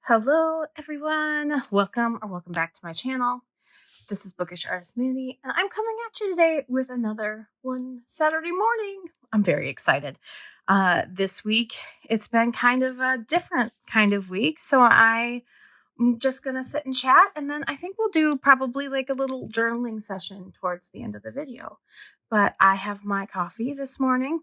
Hello, everyone. Welcome back to my channel. This is Bookish Artist Mandy, and I'm coming at you today with another one Saturday morning. I'm very excited. This week, it's been kind of a different kind of week, so I'm just going to sit and chat, and then I think we'll do probably like a little journaling session towards the end of the video. But I have my coffee this morning.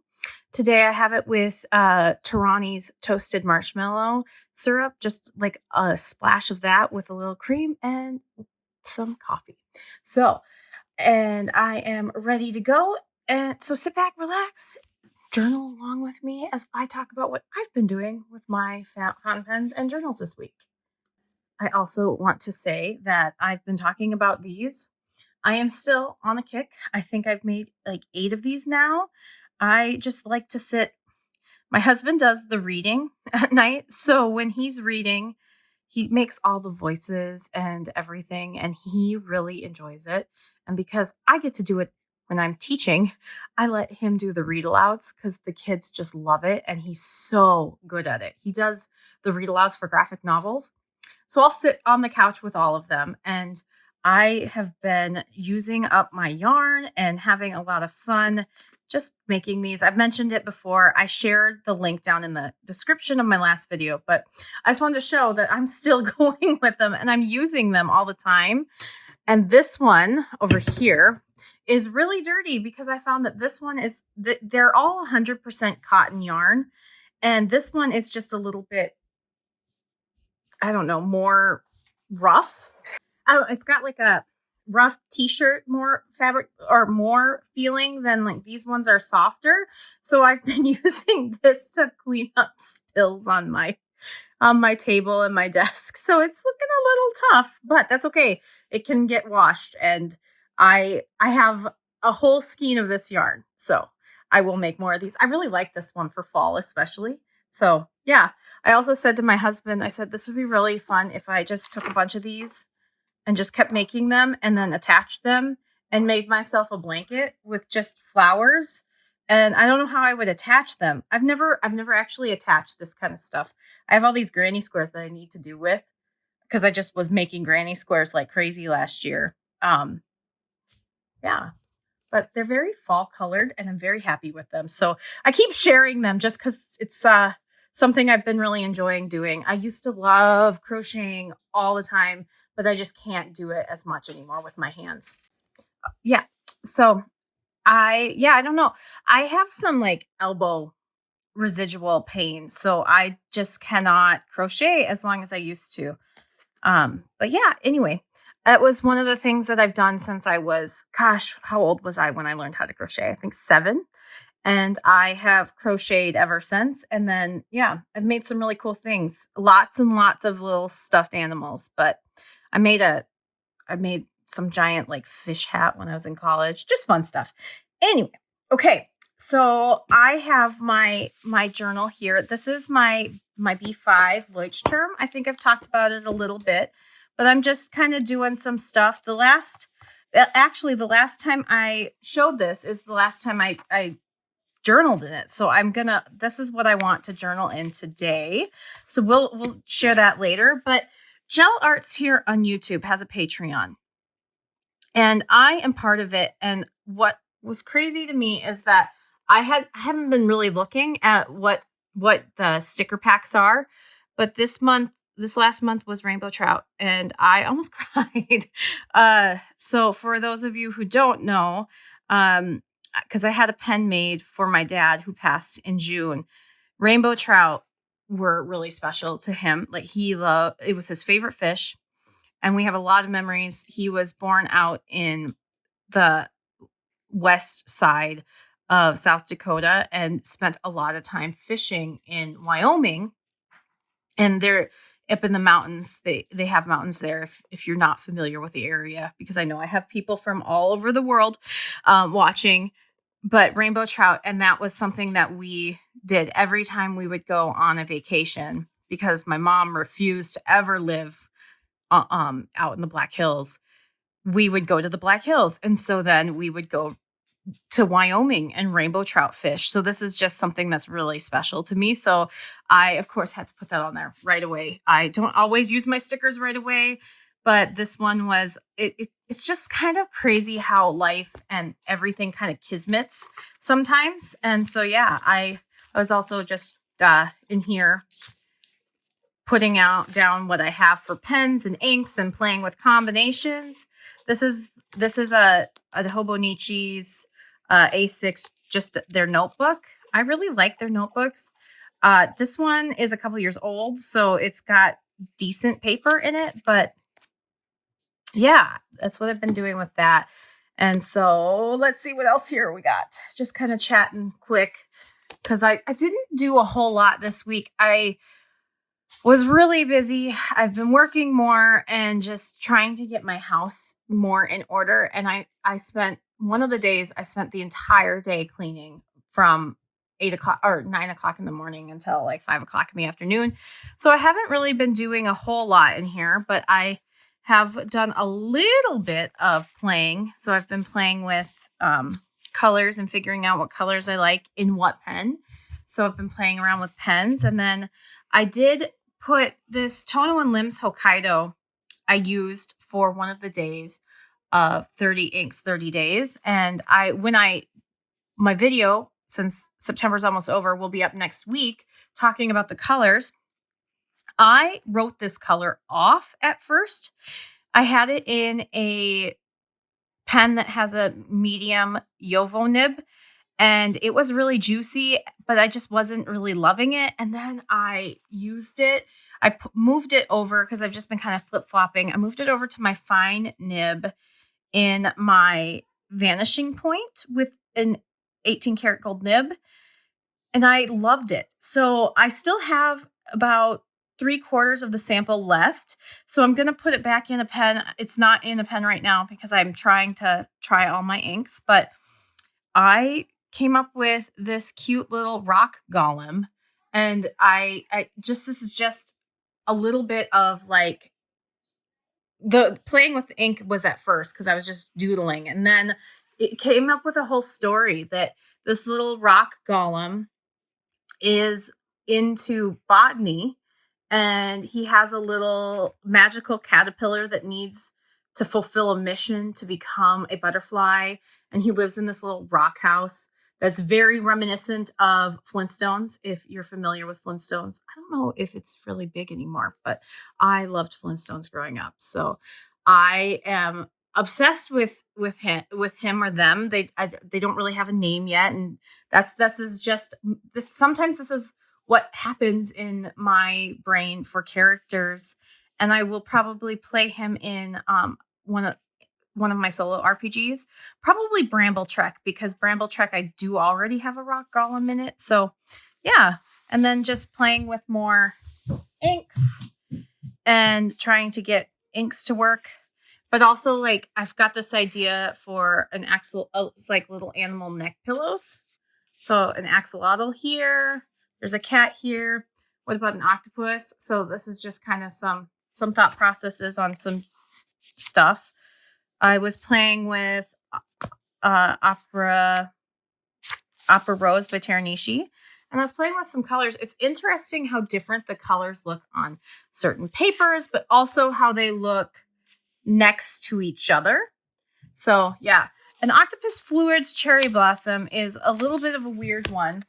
Today I have it with Tarani's toasted marshmallow syrup, just like a splash of that with a little cream and some coffee. So, and I am ready to go. And so sit back, relax, journal along with me as I talk about what I've been doing with my fountain pens and journals this week. I also want to say that I've been talking about these. I am still on a kick. I think I've made like 8 of these now. I just like to sit. My husband does the reading at night. So when he's reading, he makes all the voices and everything, and he really enjoys it. And because I get to do it when I'm teaching, I let him do the read alouds because the kids just love it. And he's so good at it. He does the read alouds for graphic novels. So I'll sit on the couch with all of them. And I have been using up my yarn and having a lot of fun just making these. I've mentioned it before. I shared the link down in the description of my last video, but I just wanted to show that I'm still going with them and I'm using them all the time. And this one over here is really dirty because I found that this one is, they're all 100% cotton yarn. And this one is just a little bit, I don't know, more rough. It's got like a rough t-shirt, more fabric or more feeling than like these ones are softer. So I've been using this to clean up spills on my table and my desk. So it's looking a little tough, but that's okay. It can get washed, and I have a whole skein of this yarn. So I will make more of these. I really like this one for fall, especially. So yeah, I also said to my husband, I said, this would be really fun if I just took a bunch of these and just kept making them and then attached them and made myself a blanket with just flowers. And I don't know how I would attach them. I've never actually attached this kind of stuff. I have all these granny squares that I need to do with because I just was making granny squares like crazy last year. Yeah, but they're very fall colored and I'm very happy with them. So I keep sharing them just because it's something I've been really enjoying doing. I used to love crocheting all the time, but I just can't do it as much anymore with my hands. Yeah. So I don't know. I have some like elbow residual pain. So I just cannot crochet as long as I used to. But yeah, anyway, that was one of the things that I've done since I was, gosh, how old was I when I learned how to crochet? I think 7. And I have crocheted ever since. And then, yeah, I've made some really cool things. Lots and lots of little stuffed animals. But I made some giant like fish hat when I was in college. Just fun stuff. Anyway, okay. So I have my journal here. This is my B5 Leuchtturm. I think I've talked about it a little bit, but I'm just kind of doing some stuff. The last time I showed this is the last time I journaled in it. So this is what I want to journal in today. So we'll share that later. But Gel Arts here on YouTube has a Patreon, and I am part of it. And what was crazy to me is that I haven't been really looking at what the sticker packs are, but this last month was Rainbow Trout, and I almost cried. So for those of you who don't know, because I had a pen made for my dad who passed in June, Rainbow Trout were really special to him. Like it was his favorite fish, and we have a lot of memories. He was born out in the west side of South Dakota and spent a lot of time fishing in Wyoming. And they're up in the mountains. They have mountains there if you're not familiar with the area, because I know I have people from all over the world watching. But rainbow trout, and that was something that we did every time we would go on a vacation, because my mom refused to ever live out in the Black Hills. We would go to the Black Hills, and so then we would go to Wyoming and rainbow trout fish. So this is just something that's really special to me. So I, of course, had to put that on there right away. I don't always use my stickers right away, but this one was, it's just kind of crazy how life and everything kind of kismets sometimes. And so, yeah, I was also just in here putting down what I have for pens and inks and playing with combinations. This is a Hobonichi's A6, just their notebook. I really like their notebooks. This one is a couple years old, so it's got decent paper in it, but yeah, that's what I've been doing with that. And so let's see what else here we got. Just kind of chatting quick because I didn't do a whole lot this week. I was really busy. I've been working more and just trying to get my house more in order. And I spent one of the days, I spent the entire day cleaning from 8 o'clock or 9 o'clock in the morning until like 5 o'clock in the afternoon. So I haven't really been doing a whole lot in here, but I have done a little bit of playing. So I've been playing with colors and figuring out what colors I like in what pen. So I've been playing around with pens. And then I did put this Tono and Limbs Hokkaido I used for one of the days of 30 inks, 30 days. And my video, since September's almost over, will be up next week talking about the colors. I wrote this color off at first. I had it in a pen that has a medium Yovo nib, and it was really juicy, but I just wasn't really loving it. And then I used it. I moved it over because I've just been kind of flip-flopping. I moved it over to my fine nib in my Vanishing Point with an 18 karat gold nib, and I loved it. So I still have about 3/4 of the sample left. So I'm going to put it back in a pen. It's not in a pen right now because I'm trying to try all my inks, but I came up with this cute little rock golem. And this is just a little bit of like the playing with the ink was at first because I was just doodling. And then it came up with a whole story that this little rock golem is into botany, and he has a little magical caterpillar that needs to fulfill a mission to become a butterfly. And he lives in this little rock house that's very reminiscent of Flintstones. If you're familiar with Flintstones, I don't know if it's really big anymore, but I loved Flintstones growing up. So I am obsessed with him or them. They don't really have a name yet, and this is just this. Sometimes this is what happens in my brain for characters, and I will probably play him in one of my solo RPGs, probably Bramble Trek, because Bramble Trek I do already have a rock golem in it. So yeah, and then just playing with more inks and trying to get inks to work. But also, like, I've got this idea for an it's like little animal neck pillows. So an axolotl here. There's a cat here. What about an octopus? So this is just kind of some thought processes on some stuff. I was playing with Opera Rose by Teranishi, and I was playing with some colors. It's interesting how different the colors look on certain papers, but also how they look next to each other. So yeah, an Octopus Fluids Cherry Blossom is a little bit of a weird one.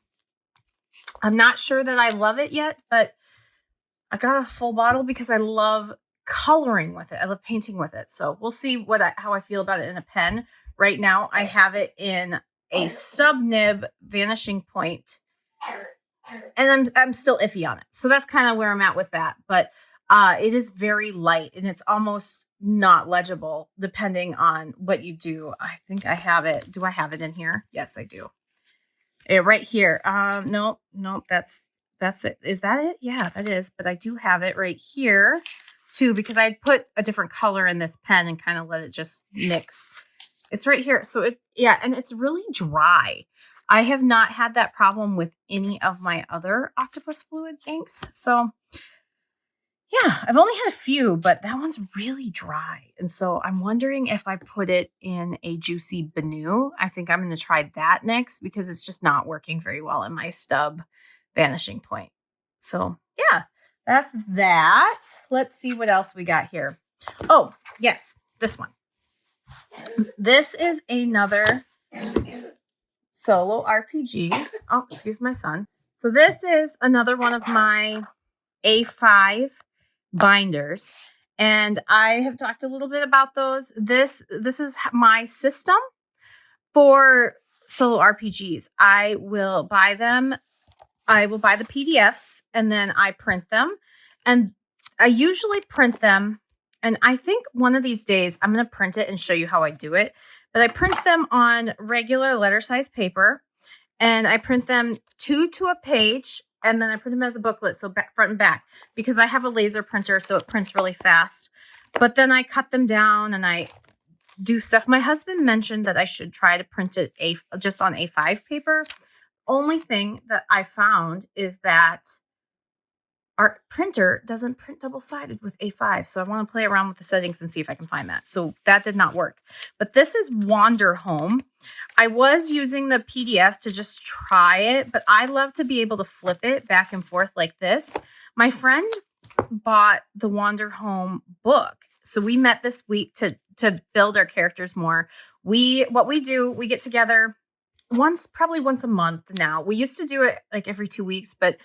I'm not sure that I love it yet, but I got a full bottle because I love coloring with it. I love painting with it. So we'll see how I feel about it in a pen. Right now, I have it in a stub nib Vanishing Point, and I'm still iffy on it. So that's kind of where I'm at with that. But it is very light, and it's almost not legible depending on what you do. I think I have it. Do I have it in here? Yes, I do. Right here. No, that's it. Is that it? Yeah, that is. But I do have it right here too, because I put a different color in this pen and kind of let it just mix. It's right here. So and it's really dry. I have not had that problem with any of my other Octopus Fluid inks. So yeah, yeah, I've only had a few, but that one's really dry. And so I'm wondering if I put it in a juicy Banu. I think I'm going to try that next because it's just not working very well in my stub vanishing point. So yeah, that's that. Let's see what else we got here. Oh, yes, this one. This is another solo RPG. Oh, excuse my son. So this is another one of my A5 binders, and I have talked a little bit about those. This is my system for solo RPGs. I will buy them. I will buy the PDFs and then I print them, and I usually print them. And I think one of these days I'm going to print it and show you how I do it. But I print them on regular letter size paper, and I print them 2 to a page, and then I print them as a booklet, so back, front and back, because I have a laser printer, so it prints really fast. But then I cut them down and I do stuff. My husband mentioned that I should try to print it just on A5 paper. Only thing that I found is that our printer doesn't print double-sided with A5. So I want to play around with the settings and see if I can find that. So that did not work. But this is Wander Home. I was using the PDF to just try it, but I love to be able to flip it back and forth like this. My friend bought the Wander Home book. So we met this week to build our characters more. What we do, we get together probably once a month now. We used to do it like every 2 weeks, but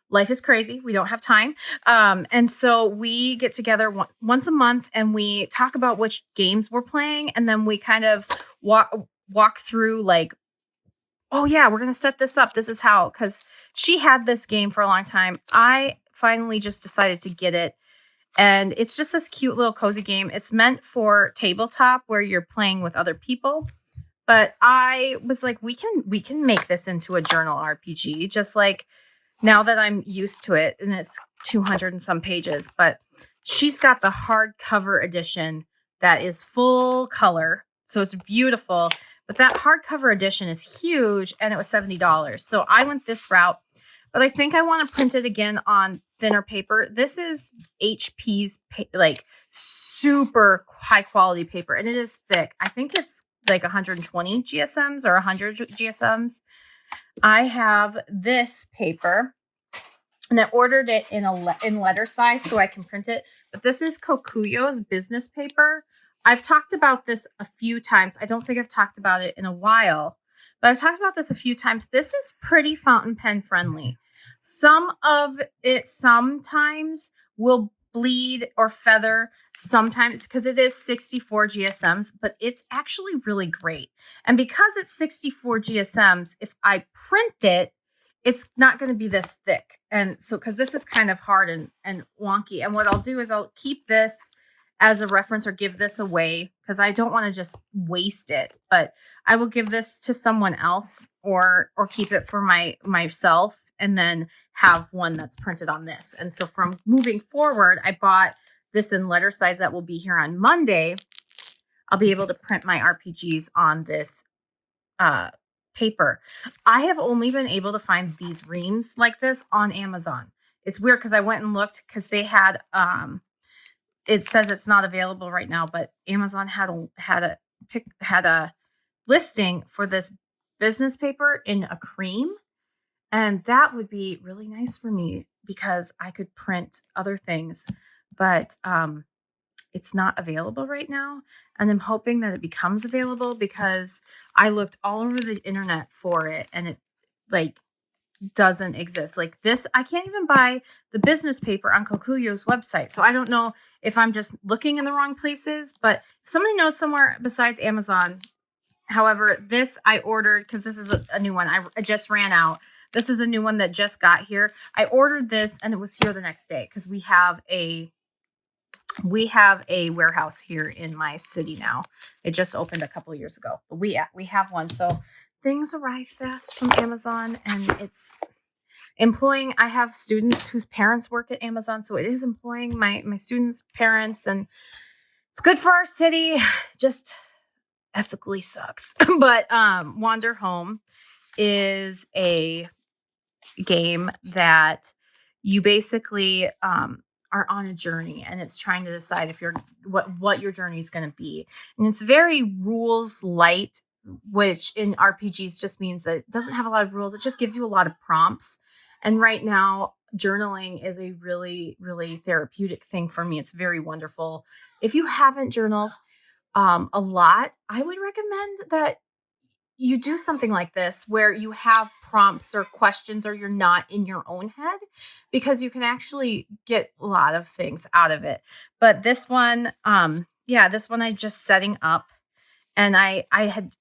life is crazy. We don't have time. And so we get together once a month and we talk about which games we're playing. And then we kind of walk through like, oh yeah, we're going to set this up. This is how, because she had this game for a long time. I finally just decided to get it. And it's just this cute little cozy game. It's meant for tabletop where you're playing with other people. But I was like, we can make this into a journal RPG, just like now that I'm used to it, and it's 200 and some pages. But she's got the hardcover edition that is full color, so it's beautiful. But that hardcover edition is huge, and it was $70. So I went this route. But I think I want to print it again on thinner paper. This is HP's like super high quality paper, and it is thick. I think it's like 120 GSMs or 100 GSMs. I have this paper, and I ordered it in letter size so I can print it. But this is Kokuyo's business paper. I've talked about this a few times. I don't think I've talked about it in a while, but I've talked about this a few times. This is pretty fountain pen friendly. Some of it sometimes will bleed or feather sometimes because it is 64 GSMs, but it's actually really great. And because it's 64 GSMs, if I print it, it's not going to be this thick. And so, because this is kind of hard and wonky. And what I'll do is I'll keep this as a reference or give this away because I don't want to just waste it, but I will give this to someone else or keep it for myself and then have one that's printed on this. And so from moving forward, I bought this in letter size that will be here on Monday. I'll be able to print my RPGs on this paper. I have only been able to find these reams like this on Amazon. It's weird because I went and looked because they had it says it's not available right now, but Amazon had a listing for this business paper in a cream, and that would be really nice for me because I could print other things, but it's not available right now. And I'm hoping that it becomes available because I looked all over the internet for it and it like doesn't exist. Like this, I can't even buy the business paper on Kokuyo's website. So I don't know if I'm just looking in the wrong places, but if somebody knows somewhere besides Amazon. However, this I ordered because this is a new one. I just ran out. This is a new one that just got here. I ordered this and it was here the next day because we have a warehouse here in my city now. It just opened a couple of years ago, but we have one. So things arrive fast from Amazon, and it's employing. I have students whose parents work at Amazon, so it is employing my students' parents, and it's good for our city. Just ethically sucks. But Wander Home is a game that you basically are on a journey, and it's trying to decide if you're what your journey is going to be. And it's very rules light, which in RPGs just means that it doesn't have a lot of rules. It just gives you a lot of prompts. And right now, journaling is a really, really therapeutic thing for me. It's very wonderful. If you haven't journaled a lot, I would recommend that you do something like this where you have prompts or questions, or you're not in your own head, because you can actually get a lot of things out of it. But this one, this one I'm just setting up, and I had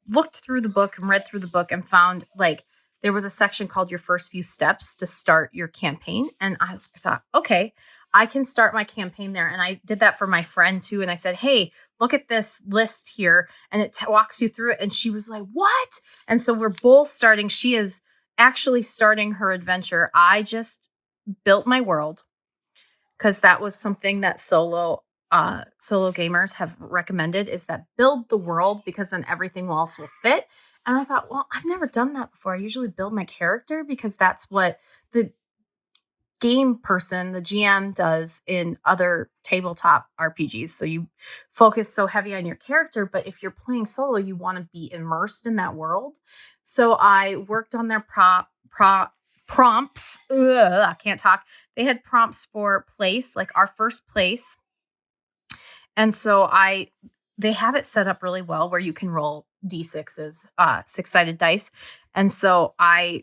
looked through the book and read through the book and found like there was a section called your first few steps to start your campaign. And I thought, okay, I can start my campaign there. And I did that for my friend too. And I said, hey, look at this list here. And it walks you through it. And she was like, what? And so we're both starting. She is actually starting her adventure. I just built my world because that was something that solo gamers have recommended, is that build the world, because then everything else will fit. And I thought, well, I've never done that before. I usually build my character because that's what the game person, the GM, does in other tabletop RPGs. So you focus so heavy on your character, but if you're playing solo, you want to be immersed in that world. So I worked on their prompts. I can't talk. They had prompts for place, like our first place. And so they have it set up really well where you can roll D6s, six-sided dice. And so I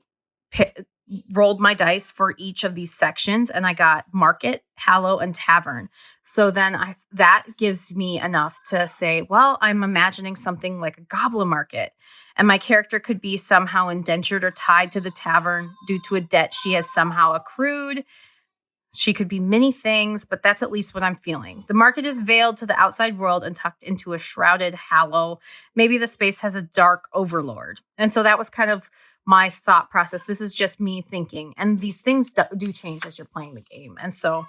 rolled my dice for each of these sections, and I got market, hallow, and tavern. So then that gives me enough to say, well, I'm imagining something like a goblin market, and my character could be somehow indentured or tied to the tavern due to a debt she has somehow accrued. She could be many things, but that's at least what I'm feeling. The market is veiled to the outside world and tucked into a shrouded hallow. Maybe the space has a dark overlord. And so that was kind of my thought process. This is just me thinking. And these things do change as you're playing the game. And so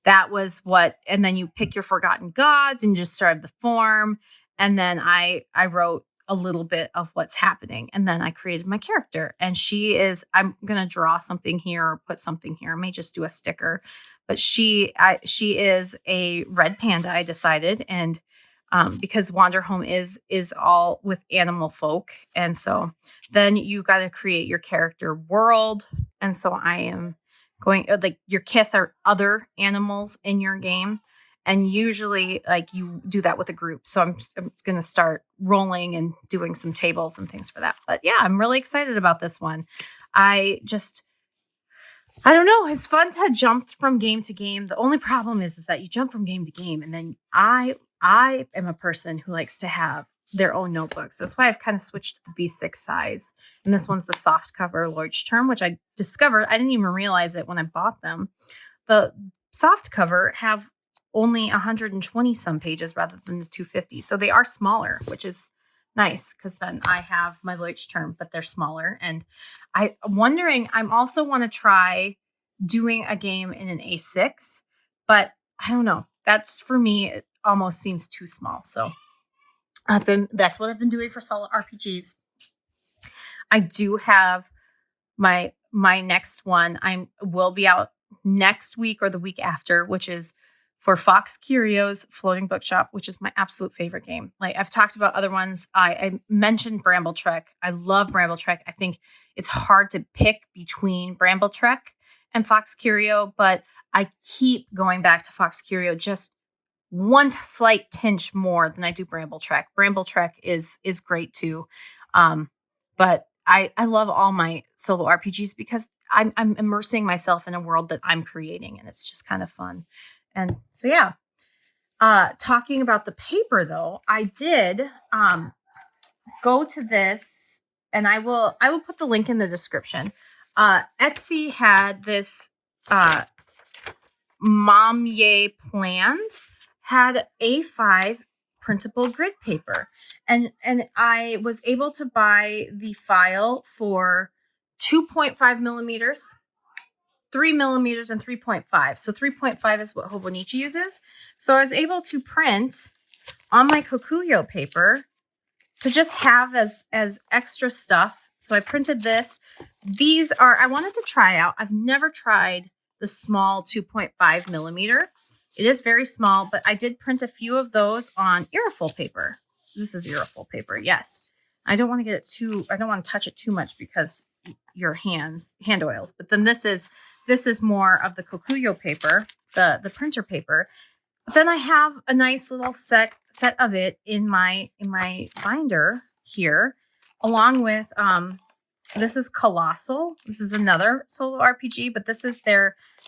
that was and then you pick your forgotten gods and you just describe the form. And then I wrote a little bit of what's happening. And then I created my character, and I'm going to draw something here or put something here. I may just do a sticker, but she is a red panda, I decided. And because Wanderhome is all with animal folk. And so then you got to create your character world. And so I am going, like, your kith are other animals in your game. And usually, like, you do that with a group. So I'm going to start rolling and doing some tables and things for that. But yeah, I'm really excited about this one. I don't know. It's fun to jump from game to game. The only problem is that you jump from game to game. And then I am a person who likes to have their own notebooks. That's why I've kind of switched to the B6 size. And this one's the soft cover Lloyd's Term, which I discovered. I didn't even realize it when I bought them. The soft cover have only 120 some pages rather than the 250. So they are smaller, which is nice, because then I have my Lloyd's Term, but they're smaller. And I'm wondering, I also want to try doing a game in an A6, but I don't know. That's, for me, it almost seems too small. So that's what I've been doing for solo RPGs. I do have my next one. Will be out next week or the week after, which is for Fox Curio's Floating Bookshop, which is my absolute favorite game. Like, I've talked about other ones. I mentioned Bramble Trek. I love Bramble Trek. I think it's hard to pick between Bramble Trek and Fox Curio, but I keep going back to Fox Curio just one slight tinge more than I do Bramble Trek. Bramble Trek is great too. But I love all my solo RPGs because I'm immersing myself in a world that I'm creating, and it's just kind of fun. And so, yeah, talking about the paper, though, I did go to this, and I will put the link in the description. Etsy had this Mom Yay Plans, had A5 printable grid paper. And I was able to buy the file for 2.5 millimeters, 3 millimeters, and 3.5. So 3.5 is what Hobonichi uses. So I was able to print on my Kokuyo paper to just have as extra stuff. So I printed this. These are, I wanted to try out. I've never tried the small 2.5 millimeter. It is very small, but I did print a few of those on Aerofil paper. This is Aerofil paper, yes. I don't want to get it I don't want to touch it too much because your hand oils. But then this is more of the Kokuyo paper, the printer paper. But then I have a nice little set of it in my binder here, along with this is Colossal. This is another solo RPG, but this is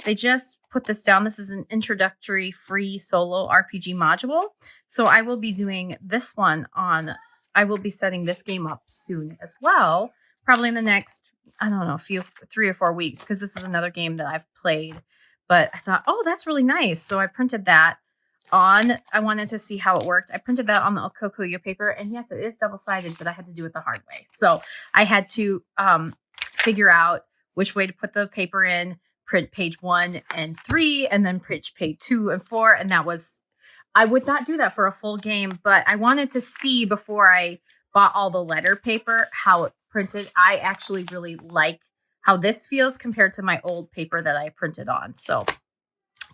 they just put this down. This is an introductory free solo RPG module. So I will be doing this one I will be setting this game up soon as well, probably in the next, I don't know, 3 or 4 weeks, because this is another game that I've played. But I thought, oh, that's really nice. So I printed that I wanted to see how it worked. I printed that on the Kokuyo paper, and yes, it is double-sided, but I had to do it the hard way. So I had to figure out which way to put the paper in, print page 1 and 3, and then print page 2 and 4. And I would not do that for a full game, but I wanted to see before I bought all the letter paper how it printed. I actually really like how this feels compared to my old paper that I printed on. So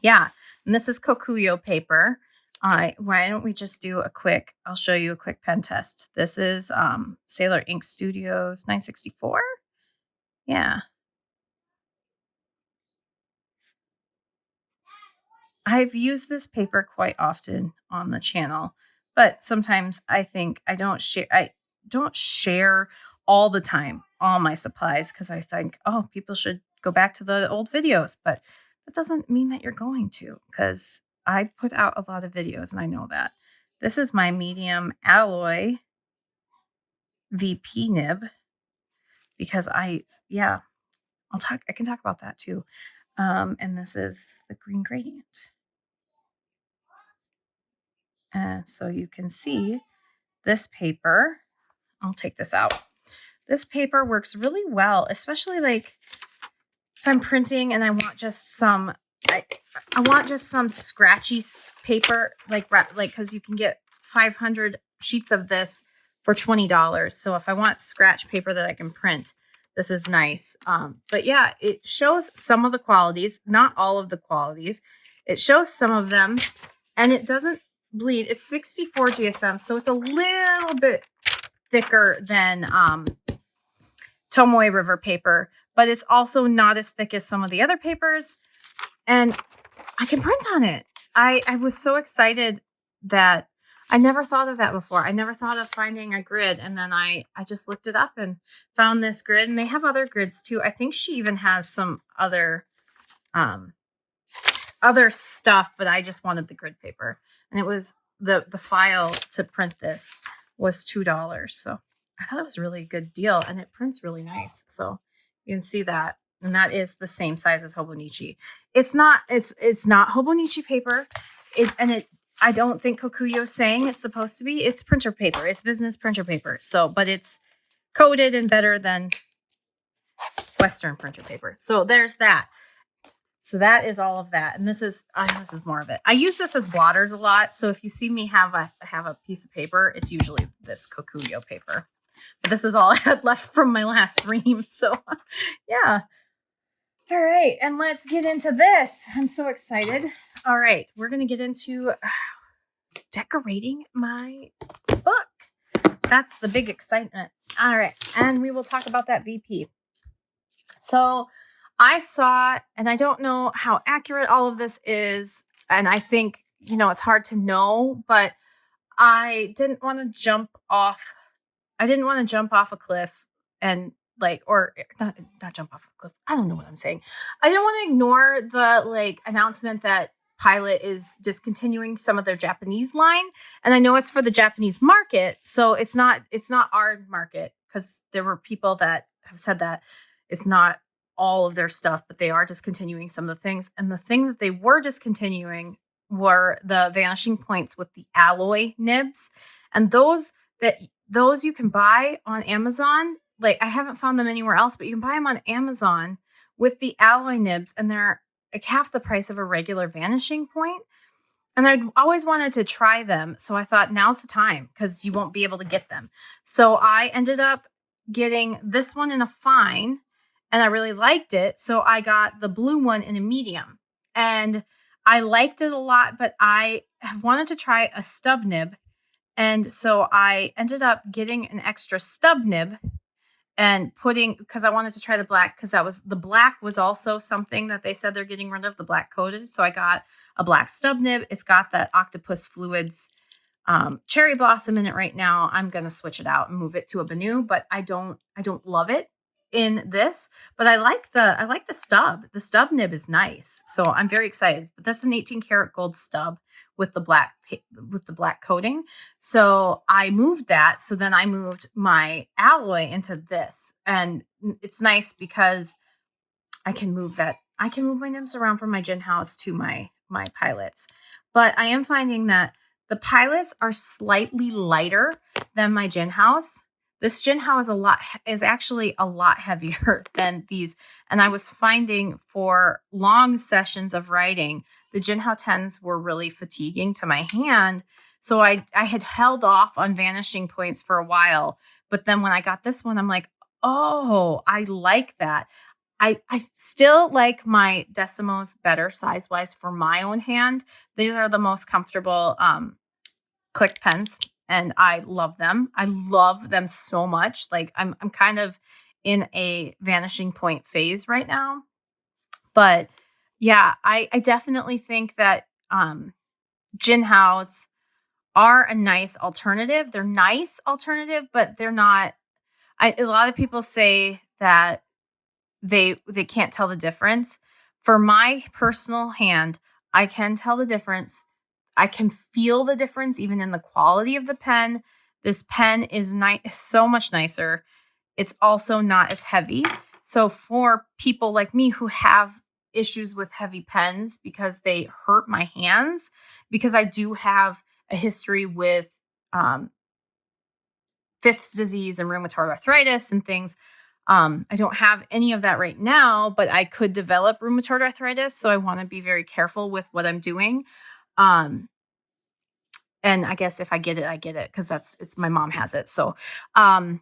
yeah, and this is Kokuyo paper. Why don't we just do I'll show you a quick pen test. This is Sailor Ink Studios 964. Yeah. I've used this paper quite often on the channel, but sometimes I think I don't share all the time all my supplies, because I think, oh, people should go back to the old videos, but that doesn't mean that you're going to, because I put out a lot of videos and I know that. This is my medium alloy VP nib, because I can talk about that too. And this is the green gradient. So you can see this paper. I'll take this out. This paper works really well, especially like if I'm printing and I want just some, I want just some scratchy paper, like because you can get 500 sheets of this for $20. So if I want scratch paper that I can print, this is nice. But yeah, it shows some of the qualities, not all of the qualities. It shows some of them, and it doesn't bleed. It's 64 GSM, so it's a little bit thicker than Tomoe River paper, but it's also not as thick as some of the other papers, and I can print on it. I was so excited that I never thought of that before. I never thought of finding a grid, and then I just looked it up and found this grid, and they have other grids too. I think she even has some other stuff, but I just wanted the grid paper, and it was the file to print this was $2. So I thought it was a really good deal, and it prints really nice. So you can see that, and that is the same size as Hobonichi. It's not Hobonichi paper. I don't think Kokuyo's saying it's supposed to be. It's printer paper. It's business printer paper. So, but it's coated and better than Western printer paper. So there's that. So that is all of that. And this is more of it. I use this as blotters a lot. So if you see me have a piece of paper, it's usually this Kokuyo paper. But this is all I had left from my last ream. So yeah. All right. And let's get into this. I'm so excited. All right. We're going to get into decorating my book. That's the big excitement. All right. And we will talk about that VP. So I saw, and I don't know how accurate all of this is, and I think, it's hard to know, but I didn't want to jump off a cliff and not jump off a cliff. I don't know what I'm saying. I didn't want to ignore the announcement that Pilot is discontinuing some of their Japanese line. And I know it's for the Japanese market. So it's not our market, because there were people that have said that it's not all of their stuff, but they are discontinuing some of the things. And the thing that they were discontinuing were the vanishing points with the alloy nibs. And those you can buy on Amazon. I haven't found them anywhere else, but you can buy them on Amazon with the alloy nibs, and they're half the price of a regular vanishing point. And I'd always wanted to try them. So I thought, now's the time, because you won't be able to get them. So I ended up getting this one in a fine. and I really liked it. So I got the blue one in a medium, and I liked it a lot, but I have wanted to try a stub nib. And so I ended up getting an extra stub nib and putting, because I wanted to try the black, because the black was also something that they said they're getting rid of, the black coated. So I got a black stub nib. It's got that Octopus Fluids cherry blossom in it right now. I'm going to switch it out and move it to a Banu, but I don't love it in this, but I like the stub. The stub nib is nice. So I'm very excited. But that's an 18 karat gold stub with the black coating. So I moved that. So then I moved my alloy into this, and it's nice because I can move my nibs around from my gin house to my pilots. But I am finding that the pilots are slightly lighter than my gin house. This gin house is actually a lot heavier than these. And I was finding for long sessions of writing, the gin house 10s were really fatiguing to my hand. So I had held off on vanishing points for a while. But then when I got this one, I'm like, oh, I like that. I still like my Decimos better size-wise for my own hand. These are the most comfortable click pens, and I love them. I love them so much. Like I'm kind of in a vanishing point phase right now. But yeah, I definitely think that Gin House are a nice alternative. They're nice alternative, but they're not. A lot of people say that they can't tell the difference. For my personal hand, I can tell the difference. I can feel the difference even in the quality of the pen. This pen is so much nicer. It's also not as heavy. So for people like me who have issues with heavy pens because they hurt my hands, because I do have a history with Fifth's disease and rheumatoid arthritis and things. I don't have any of that right now, but I could develop rheumatoid arthritis. So I want to be very careful with what I'm doing. And I guess if I get it, I get it, because it's my mom has it. So the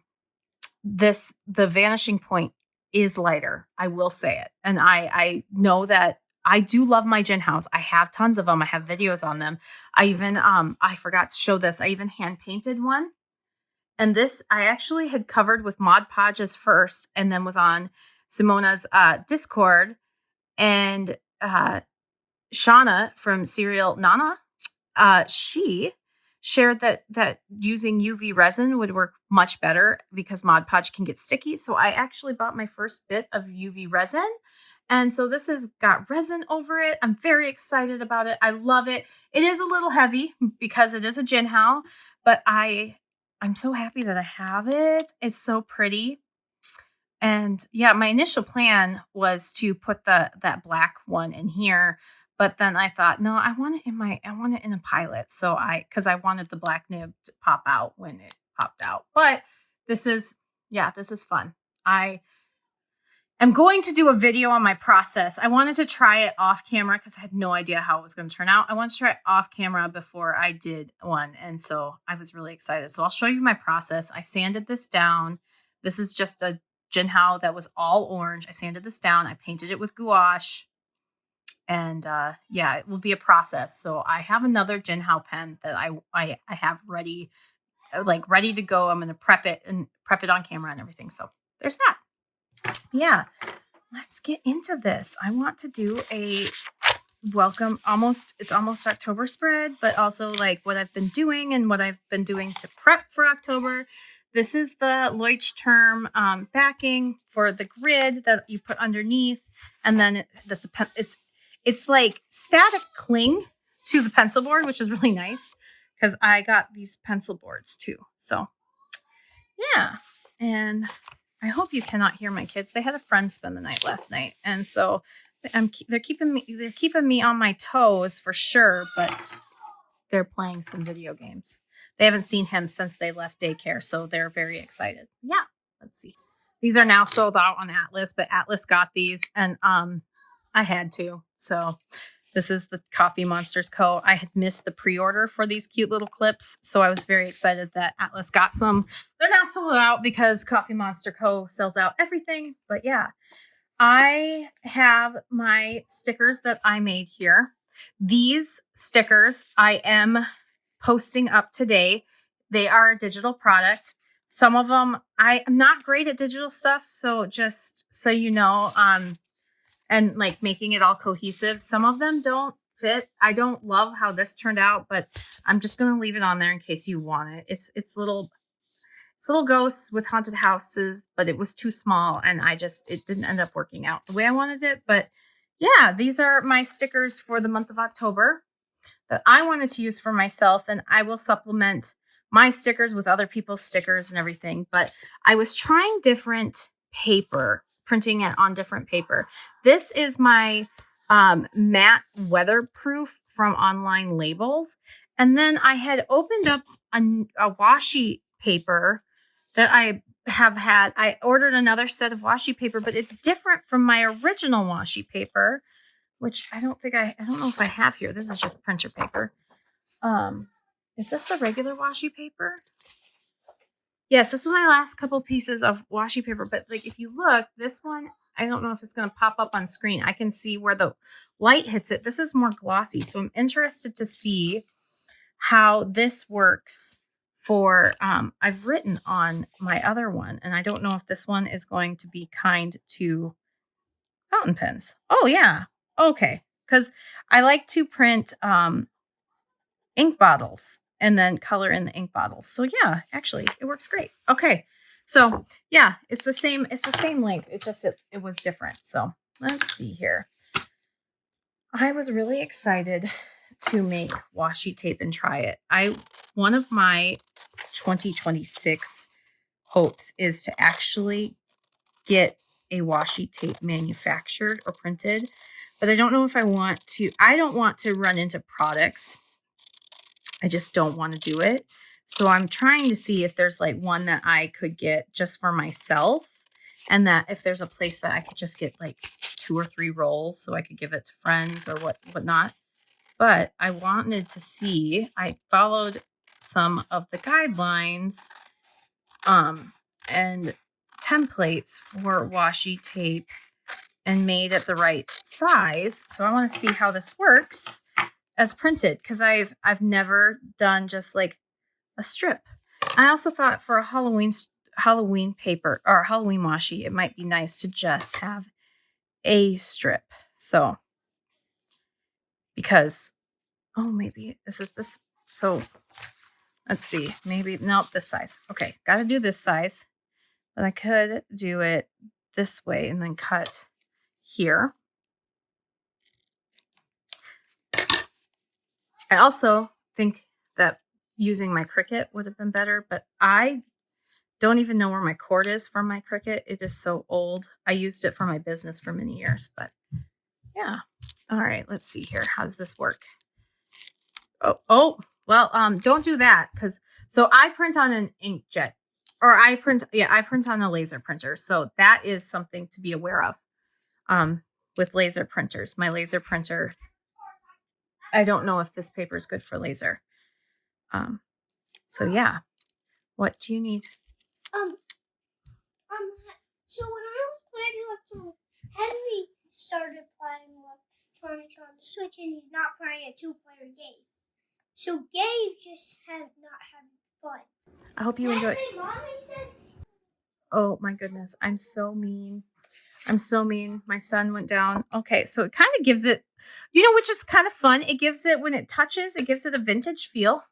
vanishing point is lighter. I will say it. And I know that I do love my gin house. I have tons of them. I have videos on them. I even, I forgot to show this. I even hand painted one. And this I actually had covered with Mod Podges first, and then was on Simona's Discord. And Shauna from Serial Nana, she shared that using UV resin would work much better because Mod Podge can get sticky. So I actually bought my first bit of UV resin. And so this has got resin over it. I'm very excited about it. I love it. It is a little heavy because it is a gin house, but I'm so happy that I have it. It's so pretty. And yeah, my initial plan was to put that black one in here, but then I thought, no, I want it in a pilot. So because I wanted the black nib to pop out when it popped out. But this is fun. I'm going to do a video on my process. I wanted to try it off camera because I had no idea how it was going to turn out. I wanted to try it off camera before I did one. And so I was really excited. So I'll show you my process. I sanded this down. This is just a gin house that was all orange. I sanded this down. I painted it with gouache. And yeah, it will be a process. So I have another gin house pen that I have ready to go. I'm going to prep it on camera and everything. So there's that. Yeah, let's get into this. I want to do a welcome. It's almost October spread, but also like what I've been doing and what I've been doing to prep for October. This is the Leuchtturm backing for the grid that you put underneath, and then it's like static cling to the pencil board, which is really nice because I got these pencil boards too. So yeah, and I hope you cannot hear my kids. They had a friend spend the night last night, and so they're keeping me on my toes for sure. But they're playing some video games. They haven't seen him since they left daycare, so they're very excited. Yeah, let's see. These are now sold out on Atlas, but Atlas got these, and I had to. So This is the Coffee Monsters Co. I had missed the pre-order for these cute little clips, so I was very excited that Atlas got some. They're now sold out because Coffee Monster Co. sells out everything. But yeah, I have my stickers that I made here. These stickers I am posting up today. They are a digital product. Some of them, I am not great at digital stuff, so just so you know, and like making it all cohesive. Some of them don't fit. I don't love how this turned out, but I'm just going to leave it on there in case you want it. It's little ghosts with haunted houses, but it was too small and it didn't end up working out the way I wanted it. But yeah, these are my stickers for the month of October that I wanted to use for myself, and I will supplement my stickers with other people's stickers and everything. But I was trying different paper, printing it on different paper. This is my matte weatherproof from Online Labels. And then I had opened up a washi paper that I have had. I ordered another set of washi paper, but it's different from my original washi paper, which I don't know if I have here. This is just printer paper. Is this the regular washi paper? Yes, this was my last couple pieces of washi paper, but like if you look, this one, I don't know if it's going to pop up on screen. I can see where the light hits it. This is more glossy, so I'm interested to see how this works for, I've written on my other one, and I don't know if this one is going to be kind to fountain pens. Oh yeah. Okay. Because I like to print ink bottles and then color in the ink bottles. So yeah, actually it works great. Okay. So yeah, it's the same length. It's just, it was different. So let's see here. I was really excited to make washi tape and try it. One of my 2026 hopes is to actually get a washi tape manufactured or printed, but I don't know if I don't want to run into products. I just don't want to do it. So I'm trying to see if there's like one that I could get just for myself, and that if there's a place that I could just get like 2 or 3 rolls so I could give it to friends or whatnot. But I wanted to see, I followed some of the guidelines and templates for washi tape and made it the right size. So I want to see how this works as printed, because I've never done just like a strip. I also thought for a Halloween paper or Halloween washi, it might be nice to just have a strip. So because maybe this is this. So let's see, maybe nope, this size. Okay, got to do this size, but I could do it this way and then cut here. I also think that using my Cricut would have been better, but I don't even know where my cord is for my Cricut. It is so old. I used it for my business for many years, but yeah. All right, let's see here. How does this work? Well, don't do that, because so I print on an inkjet, or I print on a laser printer. So that is something to be aware of. With laser printers, my laser printer, I don't know if this paper is good for laser. So yeah, what do you need? So when I was playing electronic, Henry started playing electronics on the Switch, and he's not playing a 2-player game. So Gabe just not having fun. I hope you enjoy. Mommy said, oh my goodness, I'm so mean. My son went down. Okay, so it kind of gives it, which is kind of fun. It gives it, when it touches, it gives it a vintage feel,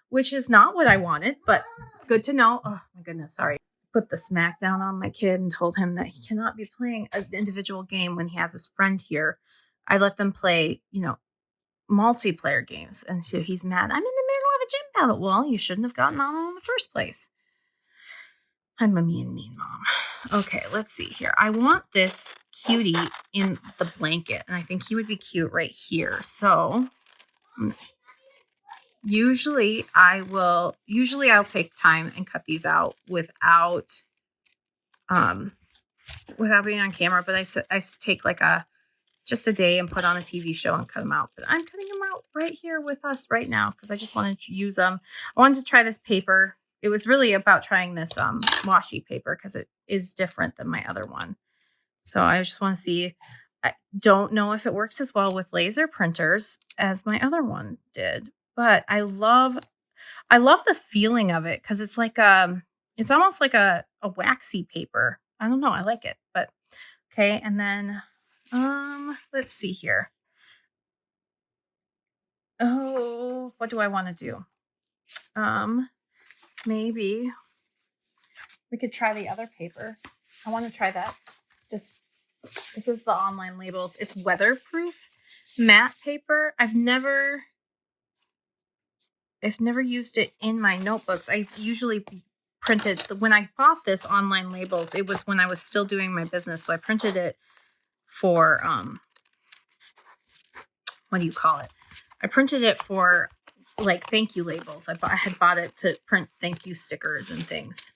which is not what I wanted, but it's good to know. Oh my goodness, sorry. Put the smack down on my kid and told him that he cannot be playing an individual game when he has his friend here. I let them play, multiplayer games. And so he's mad. I'm in the middle of a gym battle. Well, you shouldn't have gotten on in the first place. I'm a mean mom. Okay, let's see here. I want this cutie in the blanket, and I think he would be cute right here. So usually I'll take time and cut these out without being on camera, but I take like a just a day and put on a TV show and cut them out. But I'm cutting them out right here with us right now because I just wanted to use them. I wanted to try this paper. It was really about trying this washi paper because it is different than my other one. So I just want to see. I don't know if it works as well with laser printers as my other one did, but I love the feeling of it because it's like it's almost like a waxy paper. I don't know. I like it, but okay. And then let's see here. Oh, what do I want to do? Maybe we could try the other paper. I want to try that. This is the online labels. It's weatherproof matte paper. I've never used it in my notebooks. I usually printed when I bought this online labels, it was when I was still doing my business. So I printed it for what do you call it? I printed it for like thank you labels. I had bought it to print thank you stickers and things.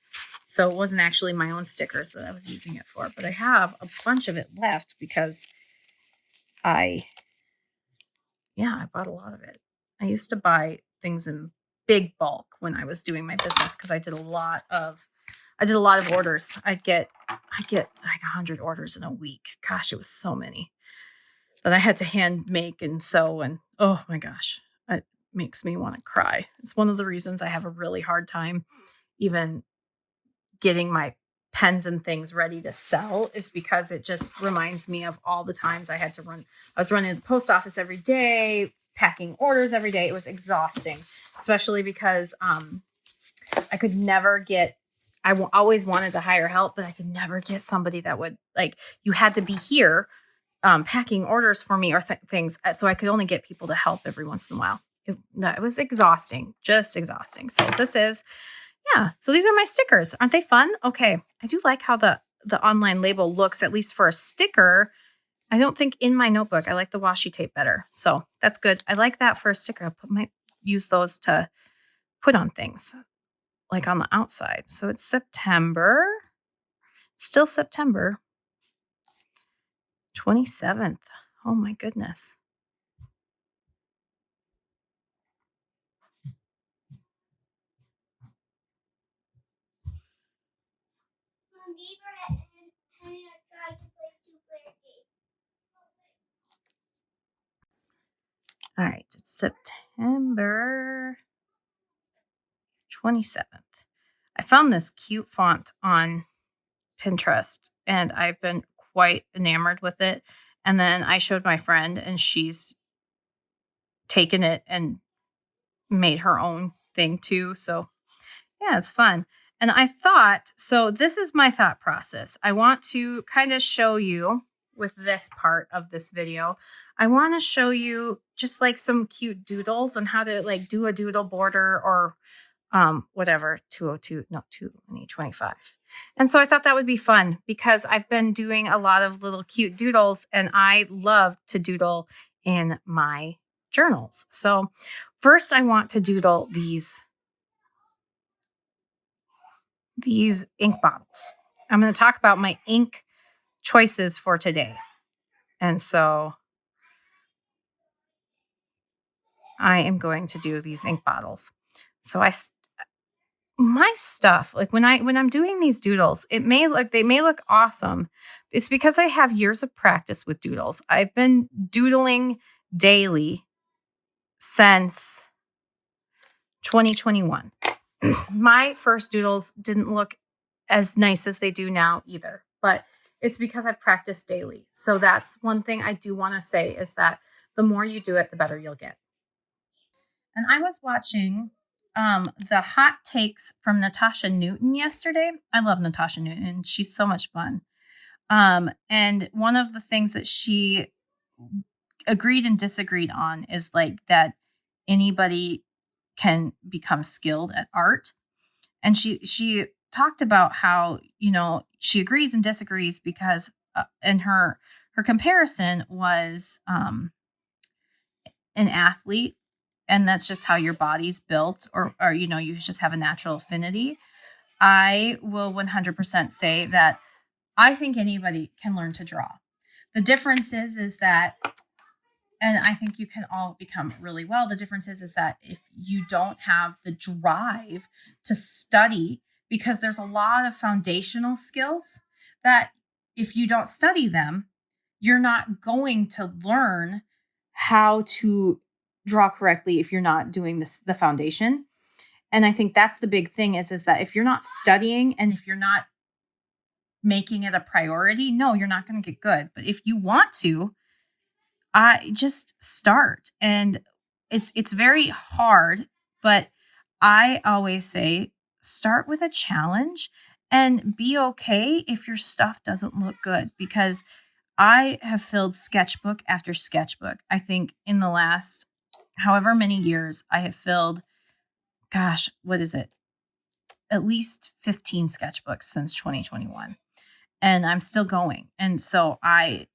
So it wasn't actually my own stickers that I was using it for, but I have a bunch of it left because I bought a lot of it. I used to buy things in big bulk when I was doing my business because I did a lot of orders. I get like 100 orders in a week. Gosh, it was so many that I had to hand make and sew, and oh my gosh, it makes me want to cry. It's one of the reasons I have a really hard time even getting my pens and things ready to sell, is because it just reminds me of all the times I had to run. I was running the post office every day, packing orders every day. It was exhausting, especially because I could never get, always wanted to hire help, but I could never get somebody that would, like, you had to be here packing orders for me or things. So I could only get people to help every once in a while. It was exhausting, just exhausting. So this is, so these are my stickers. Aren't they fun? Okay. I do like how the online label looks, at least for a sticker. I don't think in my notebook, I like the washi tape better. So that's good. I like that for a sticker. I might use those to put on things like on the outside. So it's September. It's still September 27th. Oh my goodness. All right, it's September 27th. I found this cute font on Pinterest and I've been quite enamored with it. And then I showed my friend and she's taken it and made her own thing too. So yeah, it's fun. And I thought, so this is my thought process. I want to kind of show you with this part of this video. I want to show you just like some cute doodles and how to like do a doodle border or whatever, 202, no, 225. And so I thought that would be fun because I've been doing a lot of little cute doodles and I love to doodle in my journals. So first I want to doodle these ink bottles. I'm going to talk about my ink choices for today. And so I am going to do these ink bottles. So my stuff, like when I'm doing these doodles, they may look awesome. It's because I have years of practice with doodles. I've been doodling daily since 2021. My first doodles didn't look as nice as they do now either, but it's because I've practiced daily. So that's one thing I do want to say is that the more you do it, the better you'll get. And I was watching the hot takes from Natasha Newton yesterday. I love Natasha Newton. She's so much fun. And one of the things that she agreed and disagreed on is like that anybody can become skilled at art. And she talked about how, she agrees and disagrees because and her comparison was an athlete, and that's just how your body's built, or you just have a natural affinity. I will 100% say that I think anybody can learn to draw. The difference is that, and I think you can all become really well. The difference is that if you don't have the drive to study, because there's a lot of foundational skills that if you don't study them, you're not going to learn how to draw correctly if you're not doing the foundation. And I think that's the big thing is that if you're not studying and if you're not making it a priority, no, you're not going to get good. But if you want to, I just start. And it's very hard, but I always say start with a challenge and be okay if your stuff doesn't look good, because I have filled sketchbook after sketchbook. I think in the last however many years I have filled, gosh, what is it? At least 15 sketchbooks since 2021. And I'm still going. And so I've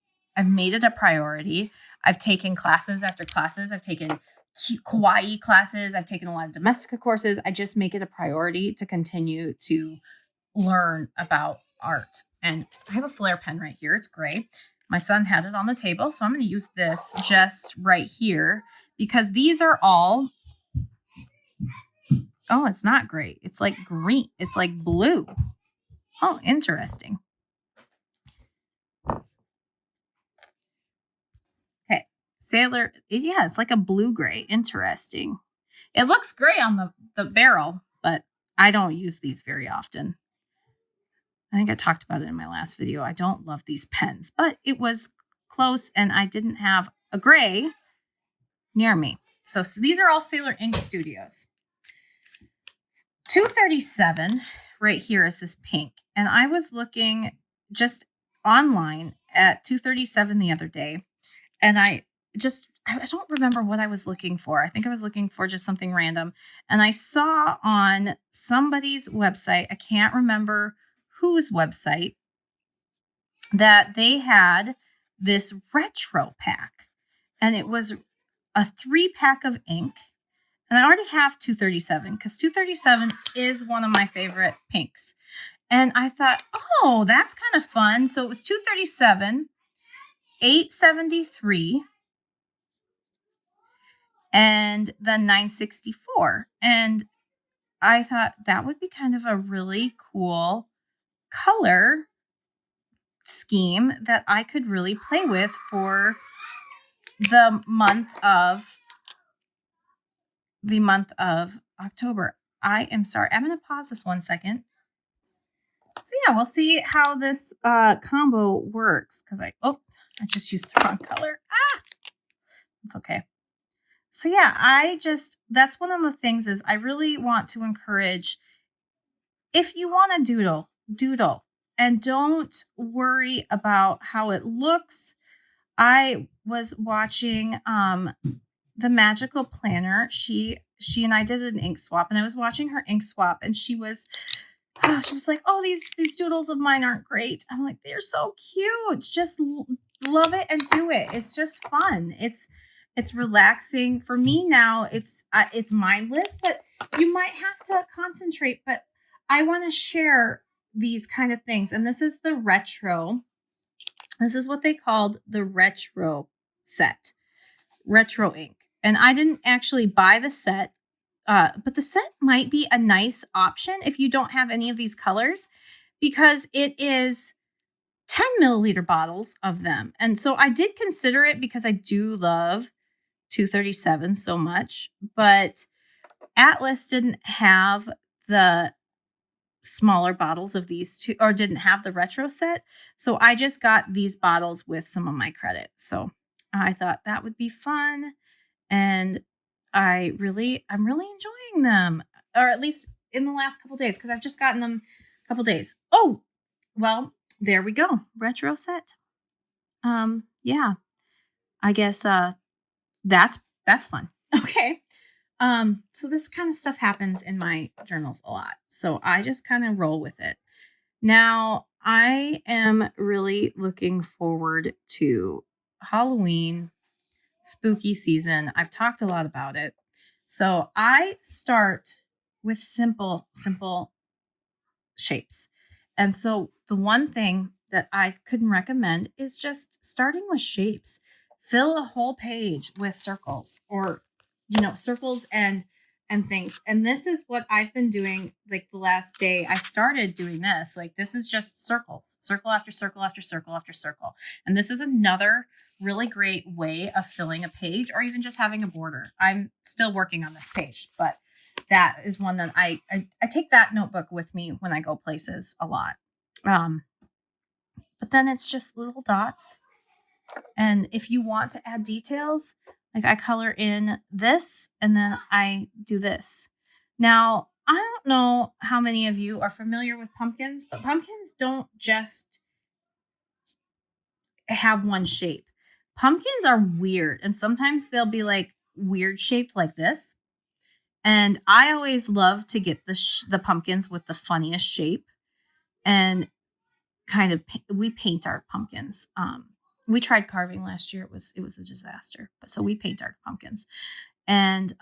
made it a priority. I've taken classes after classes. I've taken kawaii classes. I've taken a lot of domestica courses. I just make it a priority to continue to learn about art. And I have a Flair pen right here. It's gray. My son had it on the table, so I'm going to use this just right here because these are all, oh, it's not gray. It's like green. It's like blue. Oh, interesting. Okay. Sailor, yeah, it's like a blue-gray. Interesting. It looks gray on the barrel, but I don't use these very often. I think I talked about it in my last video. I don't love these pens, but it was close and I didn't have a gray near me. So these are all Sailor Ink Studios. 237 right here is this pink. And I was looking just online at 237 the other day. And I don't remember what I was looking for. I think I was looking for just something random. And I saw on somebody's website, I can't remember whose website, that they had this retro pack. And it was a 3-pack of ink. And I already have 237 because 237 is one of my favorite pinks. And I thought, oh, that's kind of fun. So it was 237, 873, and then 964. And I thought that would be kind of a really cool color scheme that I could really play with for the month of October. I am sorry. I'm going to pause this 1 second. So yeah, we'll see how this combo works because I just used the wrong color. It's okay. So yeah, that's one of the things is I really want to encourage, if you want to doodle and don't worry about how it looks. I was watching the Magical Planner. She and I did an ink swap, and I was watching her ink swap, and she was like, oh, these doodles of mine aren't great. I'm like, they're so cute. Just love it and do it. It's just fun. It's relaxing. For me now, it's mindless, but you might have to concentrate. But I want to share these kind of things. And this is the retro. This is what they called the retro set, retro ink. And I didn't actually buy the set, but the set might be a nice option if you don't have any of these colors, because it is 10 milliliter bottles of them. And so I did consider it because I do love 237 so much, but Atlas didn't have the smaller bottles of these two, or didn't have the retro set. So I just got these bottles with some of my credit. So I thought that would be fun. And I'm really enjoying them, or at least in the last couple days, because I've just gotten them a couple days. Oh, well, there we go. Retro set. Yeah, I guess that's fun. Okay. So this kind of stuff happens in my journals a lot. So I just kind of roll with it. Now, I am really looking forward to Halloween, spooky season. I've talked a lot about it. So I start with simple shapes. And so the one thing that I couldn't recommend is just starting with shapes. Fill a whole page with circles, or circles and things. And this is what I've been doing. Like the last day I started doing this. Like this is just circles, circle after circle after circle after circle. And this is another really great way of filling a page, or even just having a border. I'm still working on this page, but that is one that I take that notebook with me when I go places a lot. But then it's just little dots. And if you want to add details, like I color in this and then I do this. Now, I don't know how many of you are familiar with pumpkins, but pumpkins don't just have one shape. Pumpkins are weird, and sometimes they'll be like weird shaped like this. And I always love to get the pumpkins with the funniest shape, and kind of we paint our pumpkins. We tried carving last year. It was a disaster, but so we paint our pumpkins, and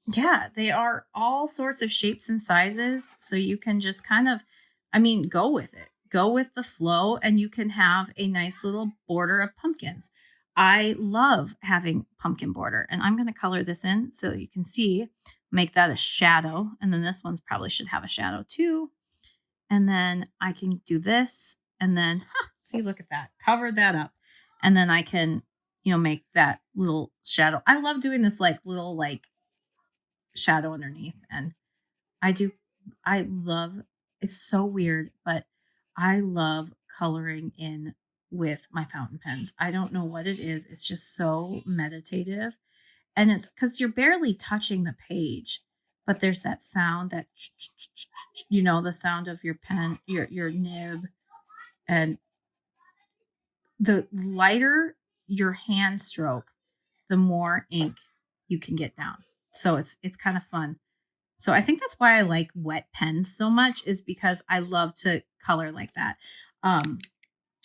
yeah, they are all sorts of shapes and sizes. So you can just kind of, go with it. Go with the flow, and you can have a nice little border of pumpkins. I love having pumpkin border, and I'm going to color this in so you can see, make that a shadow. And then this one's probably should have a shadow too. And then I can do this, and then, see, look at that, cover that up. And then I can, make that little shadow. I love doing this little shadow underneath. And I love, it's so weird, but I love coloring in with my fountain pens. I don't know what it is. It's just so meditative. And it's because you're barely touching the page, but there's that sound, that, the sound of your pen, your nib. And the lighter your hand stroke, the more ink you can get down. So it's kind of fun. So I think that's why I like wet pens so much, is because I love to color like that.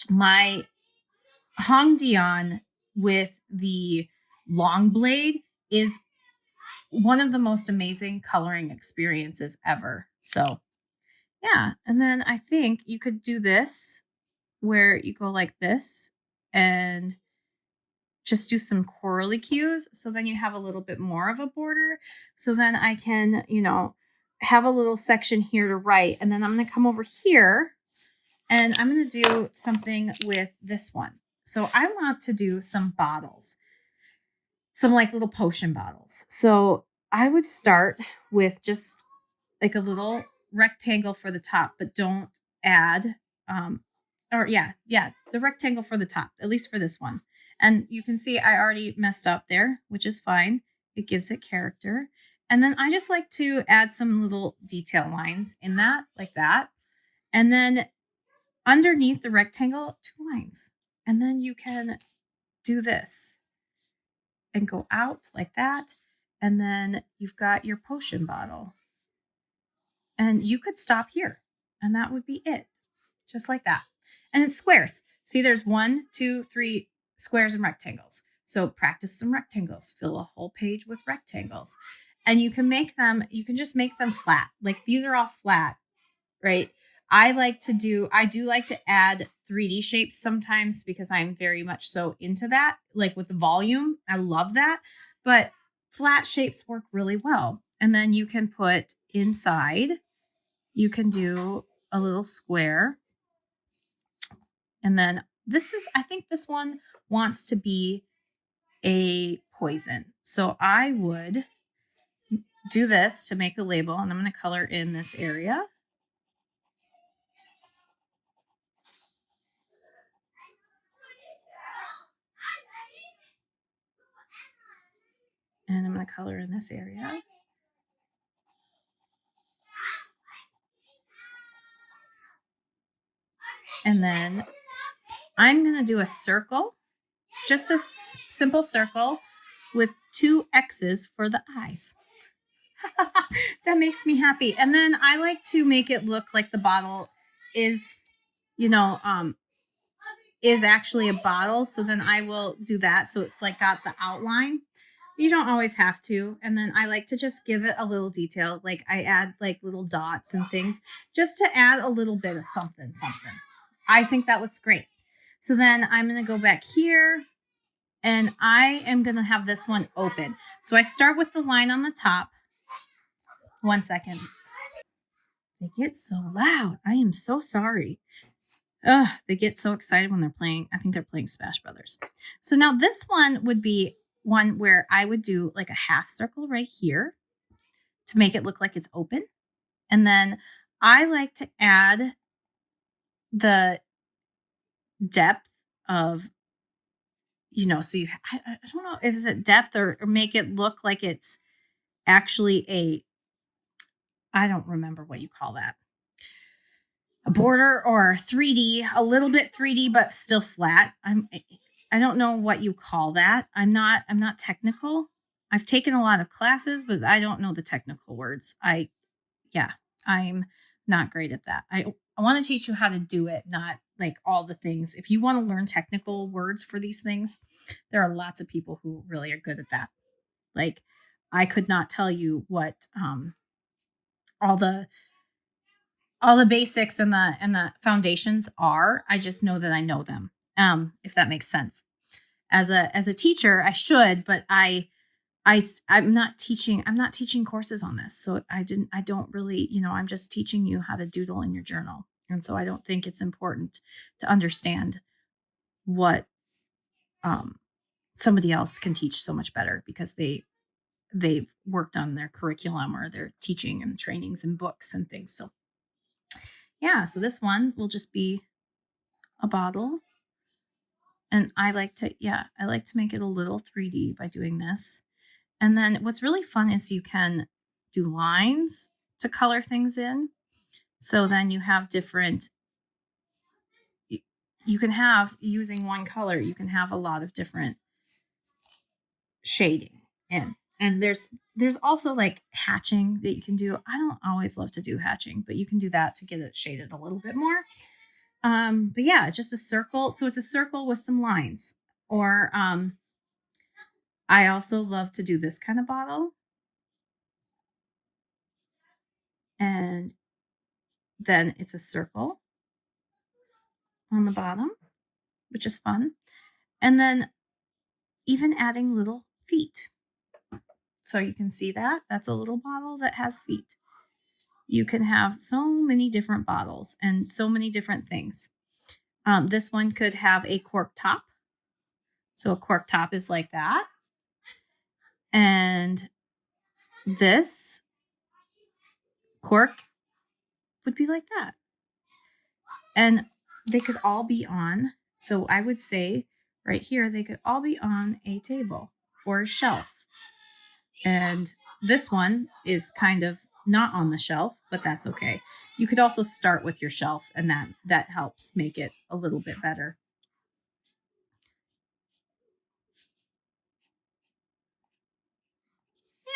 My Hong Dion with the long blade is one of the most amazing coloring experiences ever. So yeah. And then I think you could do this where you go like this and just do some corally cues. So then you have a little bit more of a border. So then I can, have a little section here to write. And then I'm going to come over here and I'm going to do something with this one. So I want to do some bottles, some like little potion bottles. So I would start with just like a little rectangle for the top, but don't add, the rectangle for the top, at least for this one. And you can see I already messed up there, which is fine. It gives it character. And then I just like to add some little detail lines in that, like that. And then underneath the rectangle, 2 lines. And then you can do this and go out like that. And then you've got your potion bottle. And you could stop here, and that would be it. Just like that. And it's squares. See, there's 1, 2, 3 squares and rectangles. So practice some rectangles. Fill a whole page with rectangles. And you can just make them flat. Like these are all flat, right? I do like to add 3D shapes sometimes because I'm very much so into that. Like with the volume, I love that. But flat shapes work really well. And then you can put inside, you can do a little square. And then I think this one wants to be a poison. So I would do this to make a label, and I'm going to color in this area. And I'm going to color in this area. And then I'm going to do a circle, just a simple circle with 2 X's for the eyes. That makes me happy. And then I like to make it look like the bottle is, is actually a bottle. So then I will do that. So it's like got the outline. You don't always have to. And then I like to just give it a little detail. Like I add like little dots and things just to add a little bit of something. I think that looks great. So then I'm going to go back here and I am going to have this one open. So I start with the line on the top. 1 second. They get so loud. I am so sorry. Ugh, they get so excited when they're playing. I think they're playing Smash Brothers. So now this one would be one where I would do like a half circle right here to make it look like it's open. And then I like to add the depth of, so I don't know if it's depth or make it look like it's actually I don't remember what you call that. A border or 3D, a little bit 3D, but still flat. I don't know what you call that. I'm not technical. I've taken a lot of classes, but I don't know the technical words. I'm not great at that. I want to teach you how to do it, not like all the things. If you want to learn technical words for these things, there are lots of people who really are good at that. Like I could not tell you what all the basics and the foundations are. I just know that I know them. If that makes sense. As a teacher, I should, but I'm not teaching courses on this. So I don't really, I'm just teaching you how to doodle in your journal. And so I don't think it's important to understand what somebody else can teach so much better because they've worked on their curriculum or their teaching and trainings and books and things. So yeah, so this one will just be a bottle. And I like to make it a little 3D by doing this. And then what's really fun is you can do lines to color things in. So then you have you can have, using one color, you can have a lot of different shading in. And there's also like hatching that you can do. I don't always love to do hatching, but you can do that to get it shaded a little bit more. But yeah, just a circle. So it's a circle with some lines. Or I also love to do this kind of bottle. And then it's a circle on the bottom, which is fun. And then even adding little feet. So you can see that. That's a little bottle that has feet. You can have so many different bottles and so many different things. This one could have a cork top. So a cork top is like that. And this cork would be like that. And they could all be on. So I would say right here, they could all be on a table or a shelf. And this one is kind of not on the shelf, but that's okay. You could also start with your shelf, and that helps make it a little bit better.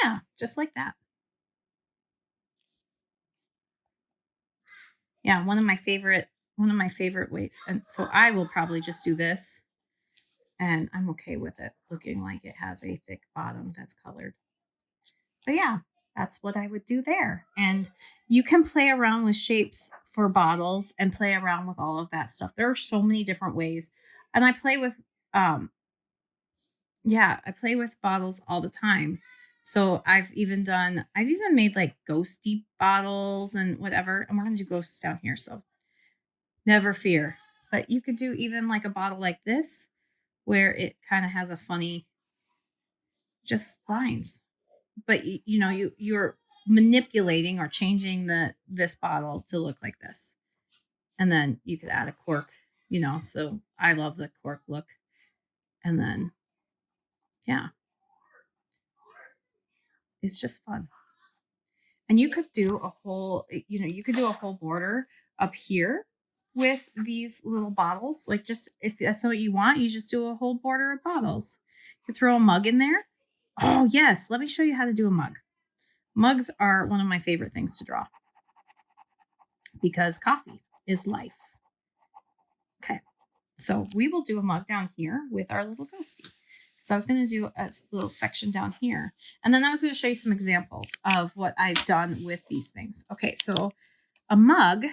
Yeah, just like that. Yeah, one of my favorite ways. And so I will probably just do this, and I'm okay with it looking like it has a thick bottom that's colored. But yeah, that's what I would do there. And you can play around with shapes for bottles and play around with all of that stuff. There are so many different ways. And I play with I play with bottles all the time. So I've even made like ghosty bottles and whatever. And we're going to do ghosts down here. So never fear. But you could do even like a bottle like this where it kind of has a funny just lines. But you're manipulating or changing this bottle to look like this. And then you could add a cork, so I love the cork look. And then yeah, it's just fun. And you could do a whole border up here with these little bottles. Like, just if that's what you want, you just do a whole border of bottles. You could throw a mug in there. Oh yes, let me show you how to do a mug. Mugs are one of my favorite things to draw because coffee is life. Okay, so we will do a mug down here with our little ghosty. So I was going to do a little section down here. And then I was going to show you some examples of what I've done with these things. Okay, so a mug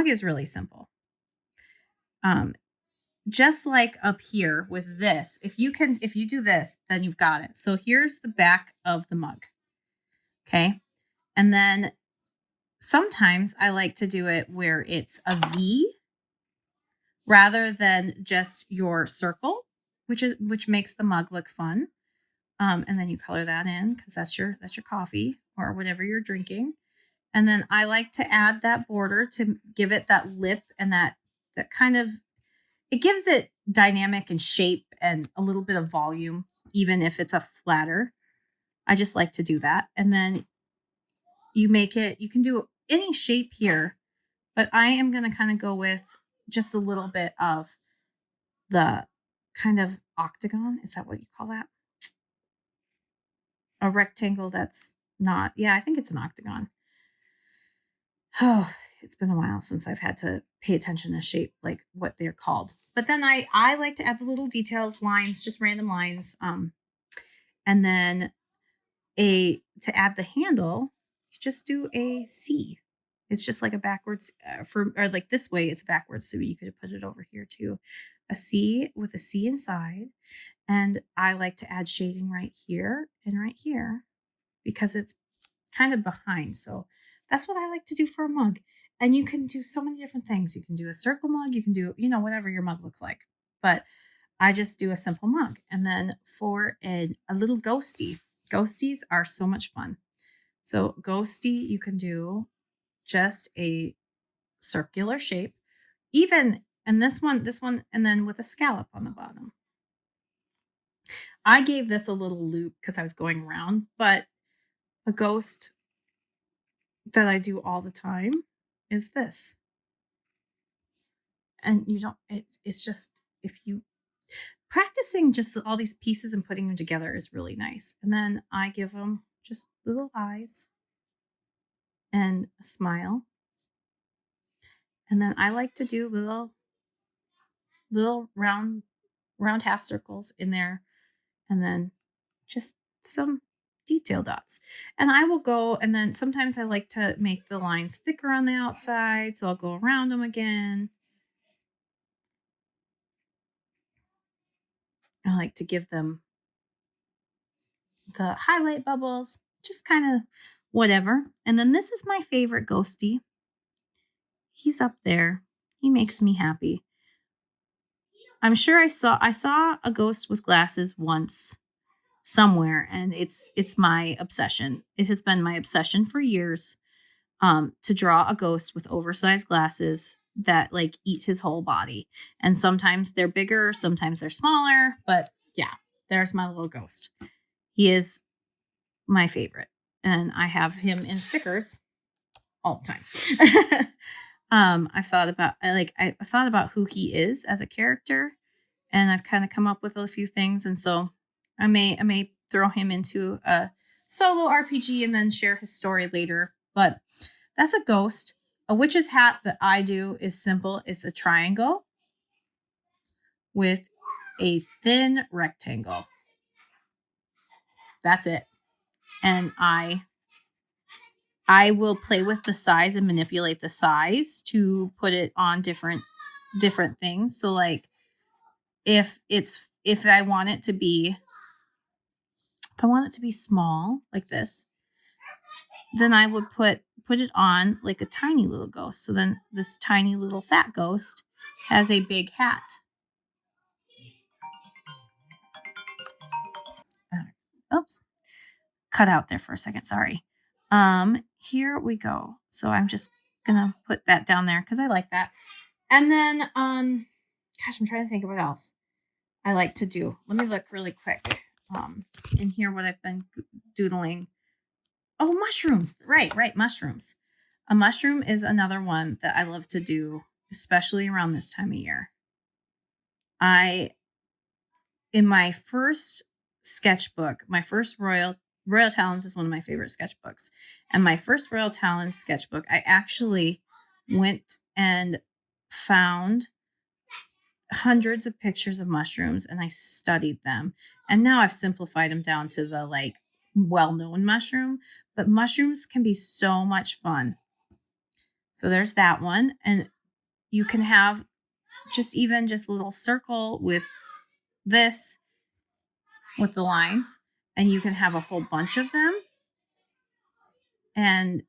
is really simple. Just like up here with this, if you do this, then you've got it. So here's the back of the mug. Okay. And then sometimes I like to do it where it's a V rather than just your circle, which makes the mug look fun. And then you color that in because that's your coffee or whatever you're drinking. And then I like to add that border to give it that lip and that kind of, it gives it dynamic and shape and a little bit of volume, even if it's a flatter. I just like to do that. And then you can do any shape here, but I am going to kind of go with just a little bit of the kind of octagon. Is that what you call that? A rectangle that's not, yeah, I think it's an octagon. Oh, it's been a while since I've had to pay attention to shape, like what they're called. But then I like to add the little details, lines, just random lines. And then to add the handle, you just do a C. It's just like a backwards or like this way it's backwards. So you could put it over here too. A C with a C inside. And I like to add shading right here and right here because it's kind of behind. So that's what I like to do for a mug. And you can do so many different things. You can do a circle mug. You can do, whatever your mug looks like. But I just do a simple mug. And then for a little ghosty, ghosties are so much fun. So ghosty, you can do just a circular shape, even, and this one, and then with a scallop on the bottom. I gave this a little loop because I was going around, but a ghost that I do all the time is this. And it's just, if you practicing just all these pieces and putting them together is really nice. And then I give them just little eyes and a smile. And then I like to do little round half circles in there. And then just some detail dots. And I will go, and then sometimes I like to make the lines thicker on the outside. So I'll go around them again. I like to give them the highlight bubbles, just kind of whatever. And then this is my favorite ghosty. He's up there. He makes me happy. I'm sure I saw a ghost with glasses once somewhere, and it's my obsession. It has been my obsession for years to draw a ghost with oversized glasses that like eat his whole body. And sometimes they're bigger, sometimes they're smaller, but yeah, there's my little ghost. He is my favorite, and I have him in stickers all the time. I thought about who he is as a character, and I've kind of come up with a few things, and so I may throw him into a solo RPG and then share his story later. But that's a ghost. A witch's hat that I do is simple. It's a triangle with a thin rectangle. That's it. And I will play with the size and manipulate the size to put it on different things. So like if I want it to be small like this, then I would put it on like a tiny little ghost. So then this tiny little fat ghost has a big hat. Oops. Cut out there for a second. Sorry. Here we go. So I'm just gonna put that down there because I like that. And then gosh, I'm trying to think of what else I like to do. Let me look really quick. In here what I've been doodling. Oh, mushrooms. Right, mushrooms. A mushroom is another one that I love to do, especially around this time of year. In my first sketchbook, my first Royal Talons is one of my favorite sketchbooks. And my first Royal Talons sketchbook, I actually went and found hundreds of pictures of mushrooms and I studied them. And now I've simplified them down to the like well-known mushroom, but mushrooms can be so much fun. So there's that one. And you can have just a little circle with this, with the lines, and you can have a whole bunch of them. And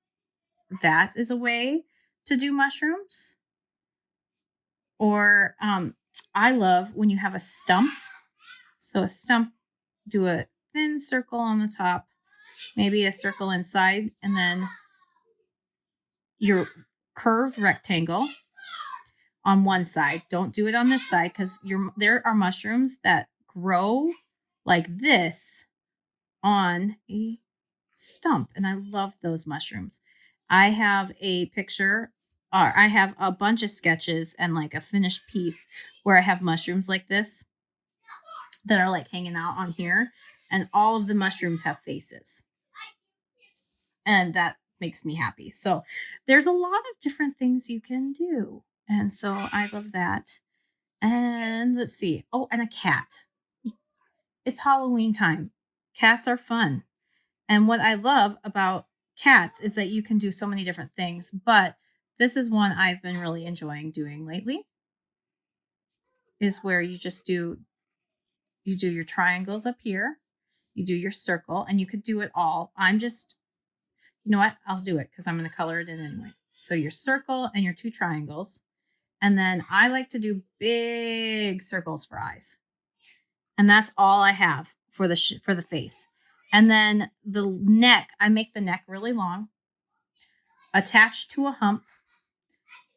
that is a way to do mushrooms. Or I love when you have a stump. So a stump, do a thin circle on the top, maybe a circle inside, and then your curved rectangle on one side. Don't do it on this side because there are mushrooms that grow like this on a stump, and I love those mushrooms. I have a picture, or I have a bunch of sketches and like a finished piece where I have mushrooms like this that are like hanging out on here, and all of the mushrooms have faces, and that makes me happy. So there's a lot of different things you can do, and so I love that. And let's see, oh, and a cat. It's Halloween time. Cats are fun. And what I love about cats is that you can do so many different things, but this is one I've been really enjoying doing lately, is where you do your triangles up here, you do your circle, and you could do it all. You know what? I'll do it because I'm going to color it in anyway. So your circle and your two triangles. And then I like to do big circles for eyes. And that's all I have for the face. And then the neck, I make the neck really long, attached to a hump,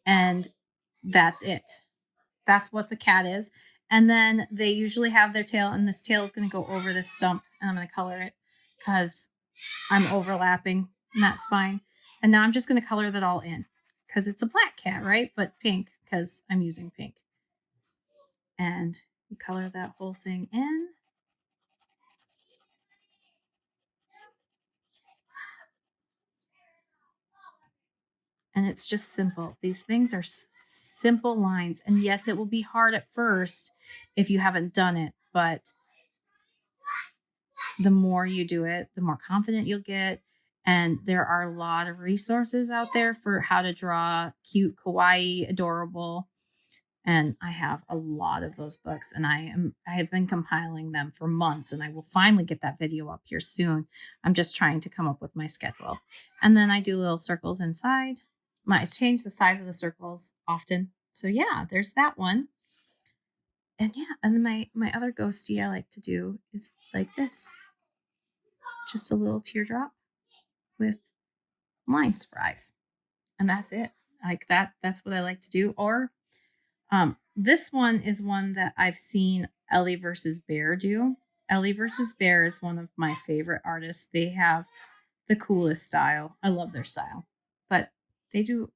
and that's it. That's what the cat is. And then they usually have their tail, and this tail is going to go over this stump, and I'm going to color it because I'm overlapping, and that's fine. And now I'm just going to color that all in because it's a black cat, right? But pink because I'm using pink. And you color that whole thing in. And it's just simple. These things are simple lines. And yes, it will be hard at first if you haven't done it, but the more you do it, the more confident you'll get. And there are a lot of resources out there for how to draw cute, kawaii, adorable. And I have a lot of those books, and I have been compiling them for months, and I will finally get that video up here soon. I'm just trying to come up with my schedule. And then I do little circles inside. I change the size of the circles often. So yeah, there's that one. And yeah, and then my other ghosty I like to do is like this. Just a little teardrop with lines for eyes. And that's it. Like that's what I like to do. Or this one is one that I've seen Ellie versus Bear do. Ellie versus Bear is one of my favorite artists. They have the coolest style. I love their style. But they do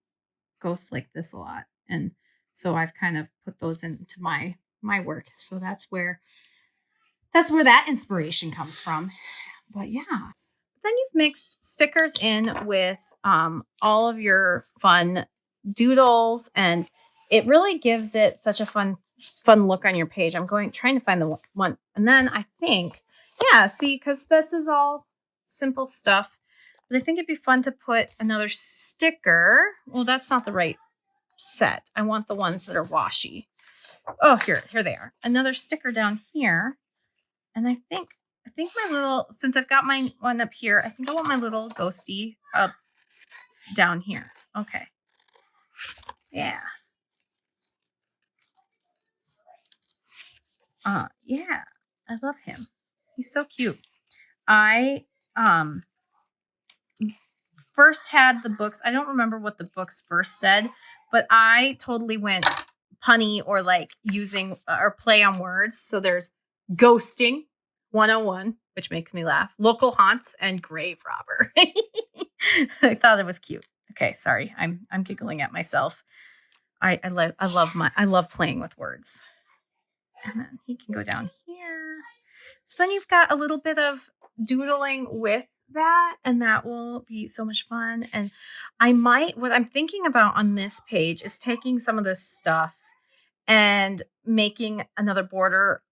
ghosts like this a lot. And so I've kind of put those into my work. So that's where that inspiration comes from. But yeah. Then you've mixed stickers in with all of your fun doodles, and it really gives it such a fun look on your page. I'm trying to find the one. And then I think, yeah, see, because this is all simple stuff. But I think it'd be fun to put another sticker. Well, that's not the right set. I want the ones that are washi. Oh, here they are. Another sticker down here. And I think my little, since I've got my one up here, I think I want my little ghosty up down here. Okay. Yeah. Yeah. I love him. He's so cute. I first had the books. I don't remember what the books first said, but I totally went punny or like using or play on words. So there's ghosting 101, which makes me laugh. Local haunts and grave robber. I thought it was cute. Okay, sorry. I'm giggling at myself. I love playing with words. And then he can go down here. So then you've got a little bit of doodling with that, and that will be so much fun. And what I'm thinking about on this page is taking some of this stuff and making another border,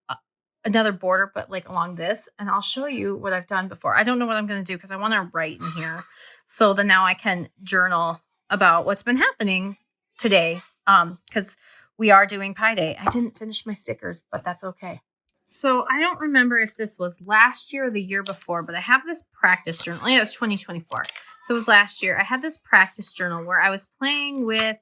but like along this. And I'll show you what I've done before. I don't know what I'm going to do because I want to write in here. So then now I can journal about what's been happening today. Because we are doing Pi Day. I didn't finish my stickers, but that's okay. So I don't remember if this was last year or the year before, but I have this practice journal. Yeah, it was 2024. So it was last year. I had this practice journal where I was playing with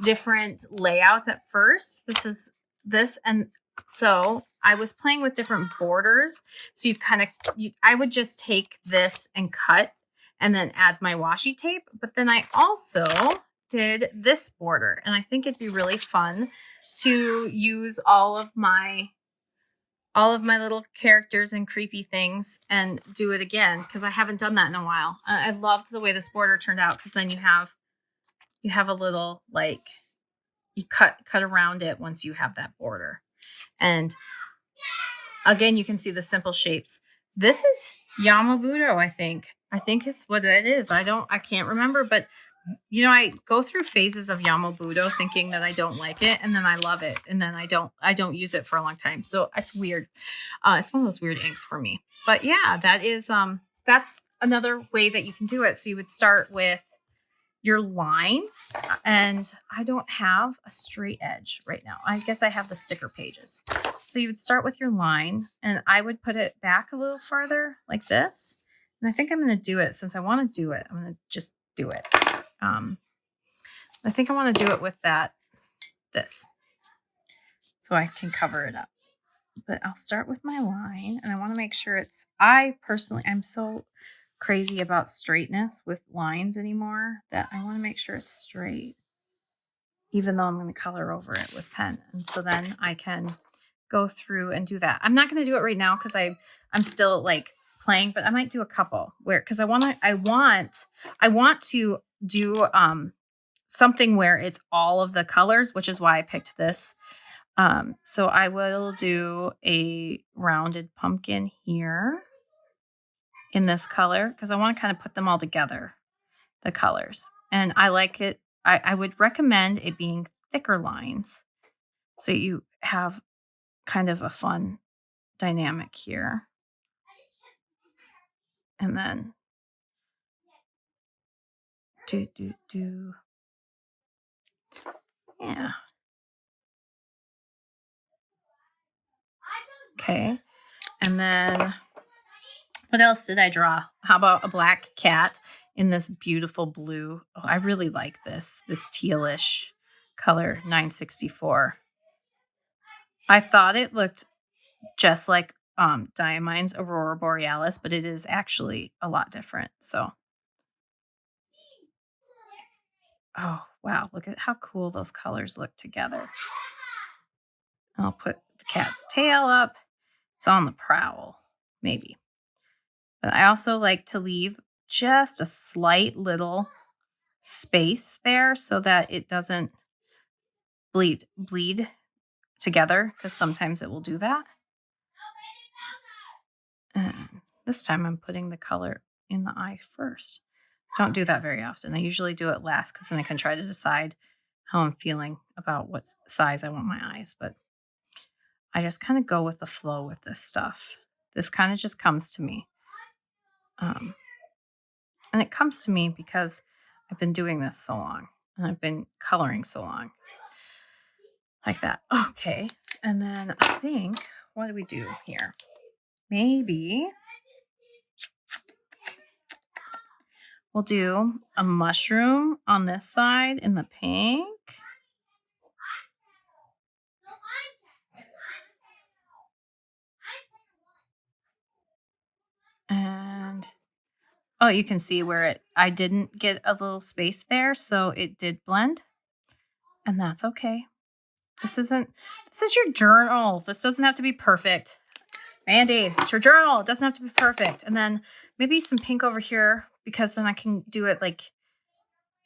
different layouts at first. This is this. And so I was playing with different borders. So I would just take this and cut and then add my washi tape. But then I also did this border. And I think it'd be really fun to use all of my little characters and creepy things and do it again because I haven't done that in a while. I loved the way this border turned out because then you have a little like you cut around it once you have that border. And again, you can see the simple shapes. This is Yamabudo, I think. I think it's what it is. I can't remember, but you know, I go through phases of Yamabudo thinking that I don't like it, and then I love it, and then I don't use it for a long time. So it's weird. It's one of those weird inks for me. But yeah, that's another way that you can do it. So you would start with your line, and I don't have a straight edge right now. I guess I have the sticker pages. So you would start with your line, and I would put it back a little farther like this. And I think I'm going to do it since I want to do it. I'm going to just do it. I think I want to do it with this, so I can cover it up. But I'll start with my line, and I want to make sure I'm so crazy about straightness with lines anymore that I want to make sure it's straight, even though I'm going to color over it with pen. And so then I can go through and do that. I'm not going to do it right now because I'm still like playing, but I might do a couple because I want to do something where it's all of the colors, which is why I picked this. So I will do a rounded pumpkin here in this color because I want to kind of put them all together, the colors. And I like it. I would recommend it being thicker lines so you have kind of a fun dynamic here. And then yeah. Okay. And then what else did I draw? How about a black cat in this beautiful blue? Oh, I really like this tealish color, 964. I thought it looked just like Diamine's Aurora Borealis, but it is actually a lot different. So, oh, wow. Look at how cool those colors look together. I'll put the cat's tail up. It's on the prowl, maybe. But I also like to leave just a slight little space there so that it doesn't bleed together, because sometimes it will do that. And this time I'm putting the color in the eye first. Don't do that very often. I usually do it last because then I can try to decide how I'm feeling about what size I want my eyes. But I just kind of go with the flow with this stuff. This kind of just comes to me. And it comes to me because I've been doing this so long and I've been coloring so long. Like that. Okay. And then I think, what do we do here? Maybe we'll do a mushroom on this side in the pink. And oh, you can see where I didn't get a little space there, so it did blend. And that's okay. This is your journal. This doesn't have to be perfect. Mandy, it's your journal. It doesn't have to be perfect. And then maybe some pink over here, because then I can do it like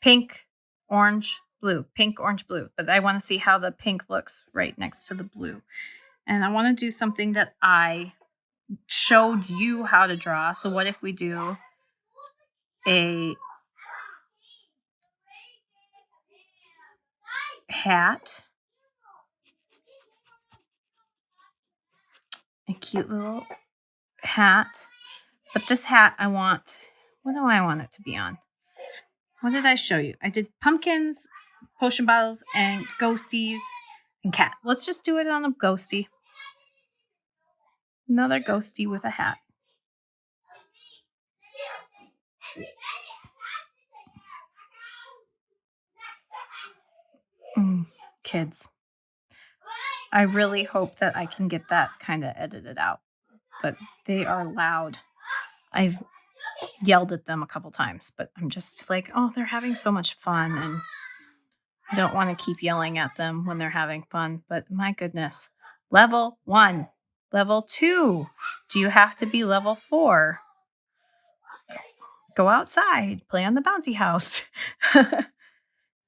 pink, orange, blue, pink, orange, blue. But I want to see how the pink looks right next to the blue. And I want to do something that I showed you how to draw. So what if we do a hat a cute little hat. But this hat I want, what do I want it to be on? What did I show you? I did pumpkins, potion bottles, and ghosties, and cat. Let's just do it on a ghostie. Another ghostie with a hat. Kids. I really hope that I can get that kind of edited out, but they are loud. I've yelled at them a couple times, but I'm just like, oh, they're having so much fun, and I don't want to keep yelling at them when they're having fun, but my goodness. Level 1, level 2. Do you have to be level 4? Go outside, play on the bouncy house.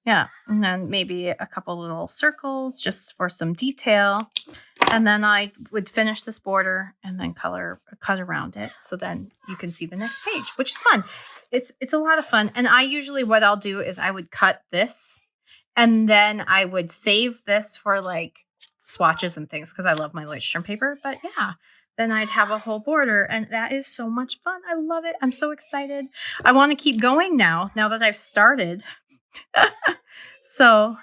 Yeah, and then maybe a couple little circles just for some detail. And then I would finish this border and then cut around it. So then you can see the next page, which is fun. It's a lot of fun. And I usually, what I'll do is I would cut this and then I would save this for like swatches and things because I love my light trim paper. But yeah, then I'd have a whole border and that is so much fun. I love it. I'm so excited. I want to keep going now that I've started. So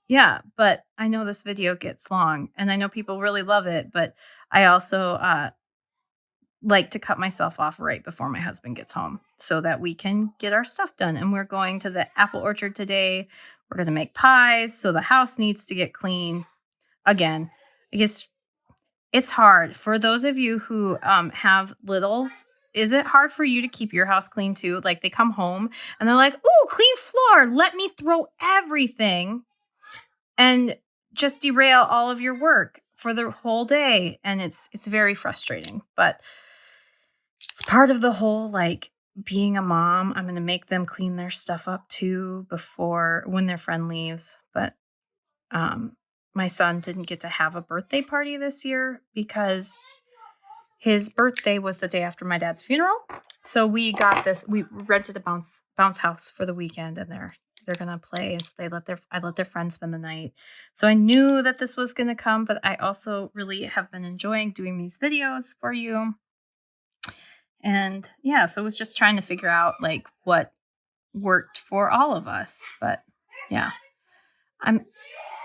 yeah, but I know this video gets long and I know people really love it, but I also like to cut myself off right before my husband gets home so that we can get our stuff done. And we're going to the apple orchard today. We're going to make pies. So the house needs to get clean. Again, I guess it's hard for those of you who have littles. Is it hard for you to keep your house clean too? Like they come home and they're like, "Ooh, clean floor. Let me throw everything and just derail all of your work for the whole day." And it's very frustrating, but it's part of the whole, like, being a mom. I'm going to make them clean their stuff up too when their friend leaves. But my son didn't get to have a birthday party this year because his birthday was the day after my dad's funeral. So we rented a bounce house for the weekend and they're going to play. So I let their friends spend the night. So I knew that this was going to come, but I also really have been enjoying doing these videos for you. And yeah, so it was just trying to figure out like what worked for all of us. But yeah, I'm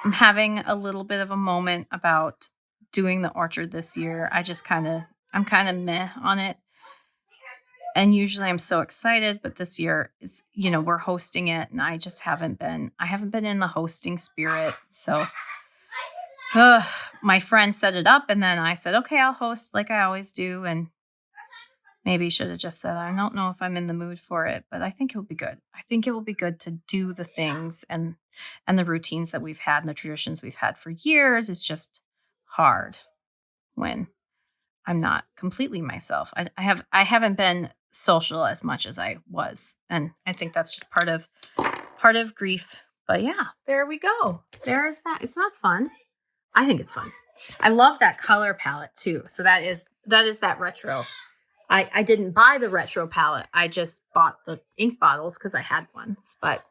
having a little bit of a moment about doing the orchard this year. I'm kind of meh on it. And usually I'm so excited, but this year it's, we're hosting it and I haven't been in the hosting spirit. So my friend set it up and then I said, okay, I'll host like I always do. And maybe should have just said, I don't know if I'm in the mood for it, but I think it'll be good. I think it will be good to do the things and the routines that we've had and the traditions we've had for years. It's just hard when I'm not completely myself. I haven't been social as much as I was. And I think that's just part of grief. But yeah, there we go. There's that. It's not fun. I think it's fun. I love that color palette too. So that is that retro. I didn't buy the retro palette. I just bought the ink bottles because I had ones, but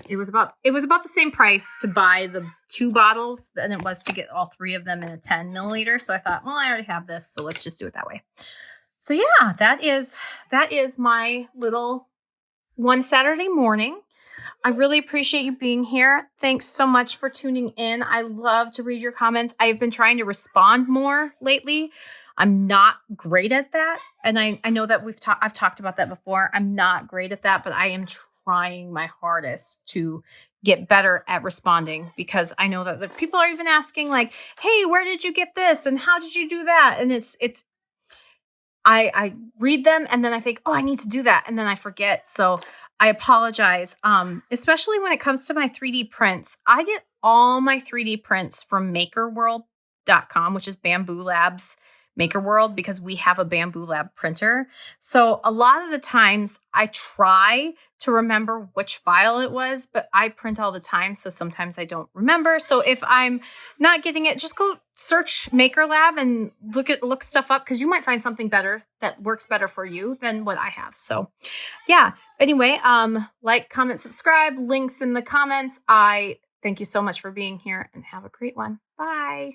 it was about the same price to buy the 2 bottles than it was to get all 3 of them in a 10 milliliter. So I thought, well, I already have this, so let's just do it that way. So yeah, that is my little one Saturday morning. I really appreciate you being here. Thanks so much for tuning in. I love to read your comments. I've been trying to respond more lately. I'm not great at that. And I know that I've talked about that before. I'm not great at that, but I am trying my hardest to get better at responding because I know that the people are even asking like, hey, where did you get this? And how did you do that? And I read them and then I think, oh, I need to do that. And then I forget. So I apologize. Especially when it comes to my 3D prints. I get all my 3D prints from makerworld.com, which is Bamboo Labs Maker World, because we have a Bamboo Lab printer. So a lot of the times I try to remember which file it was, but I print all the time. So sometimes I don't remember. So if I'm not getting it, just go search Maker Lab and look stuff up because you might find something better that works better for you than what I have. So yeah. Anyway, like, comment, subscribe, links in the comments. I thank you so much for being here and have a great one. Bye.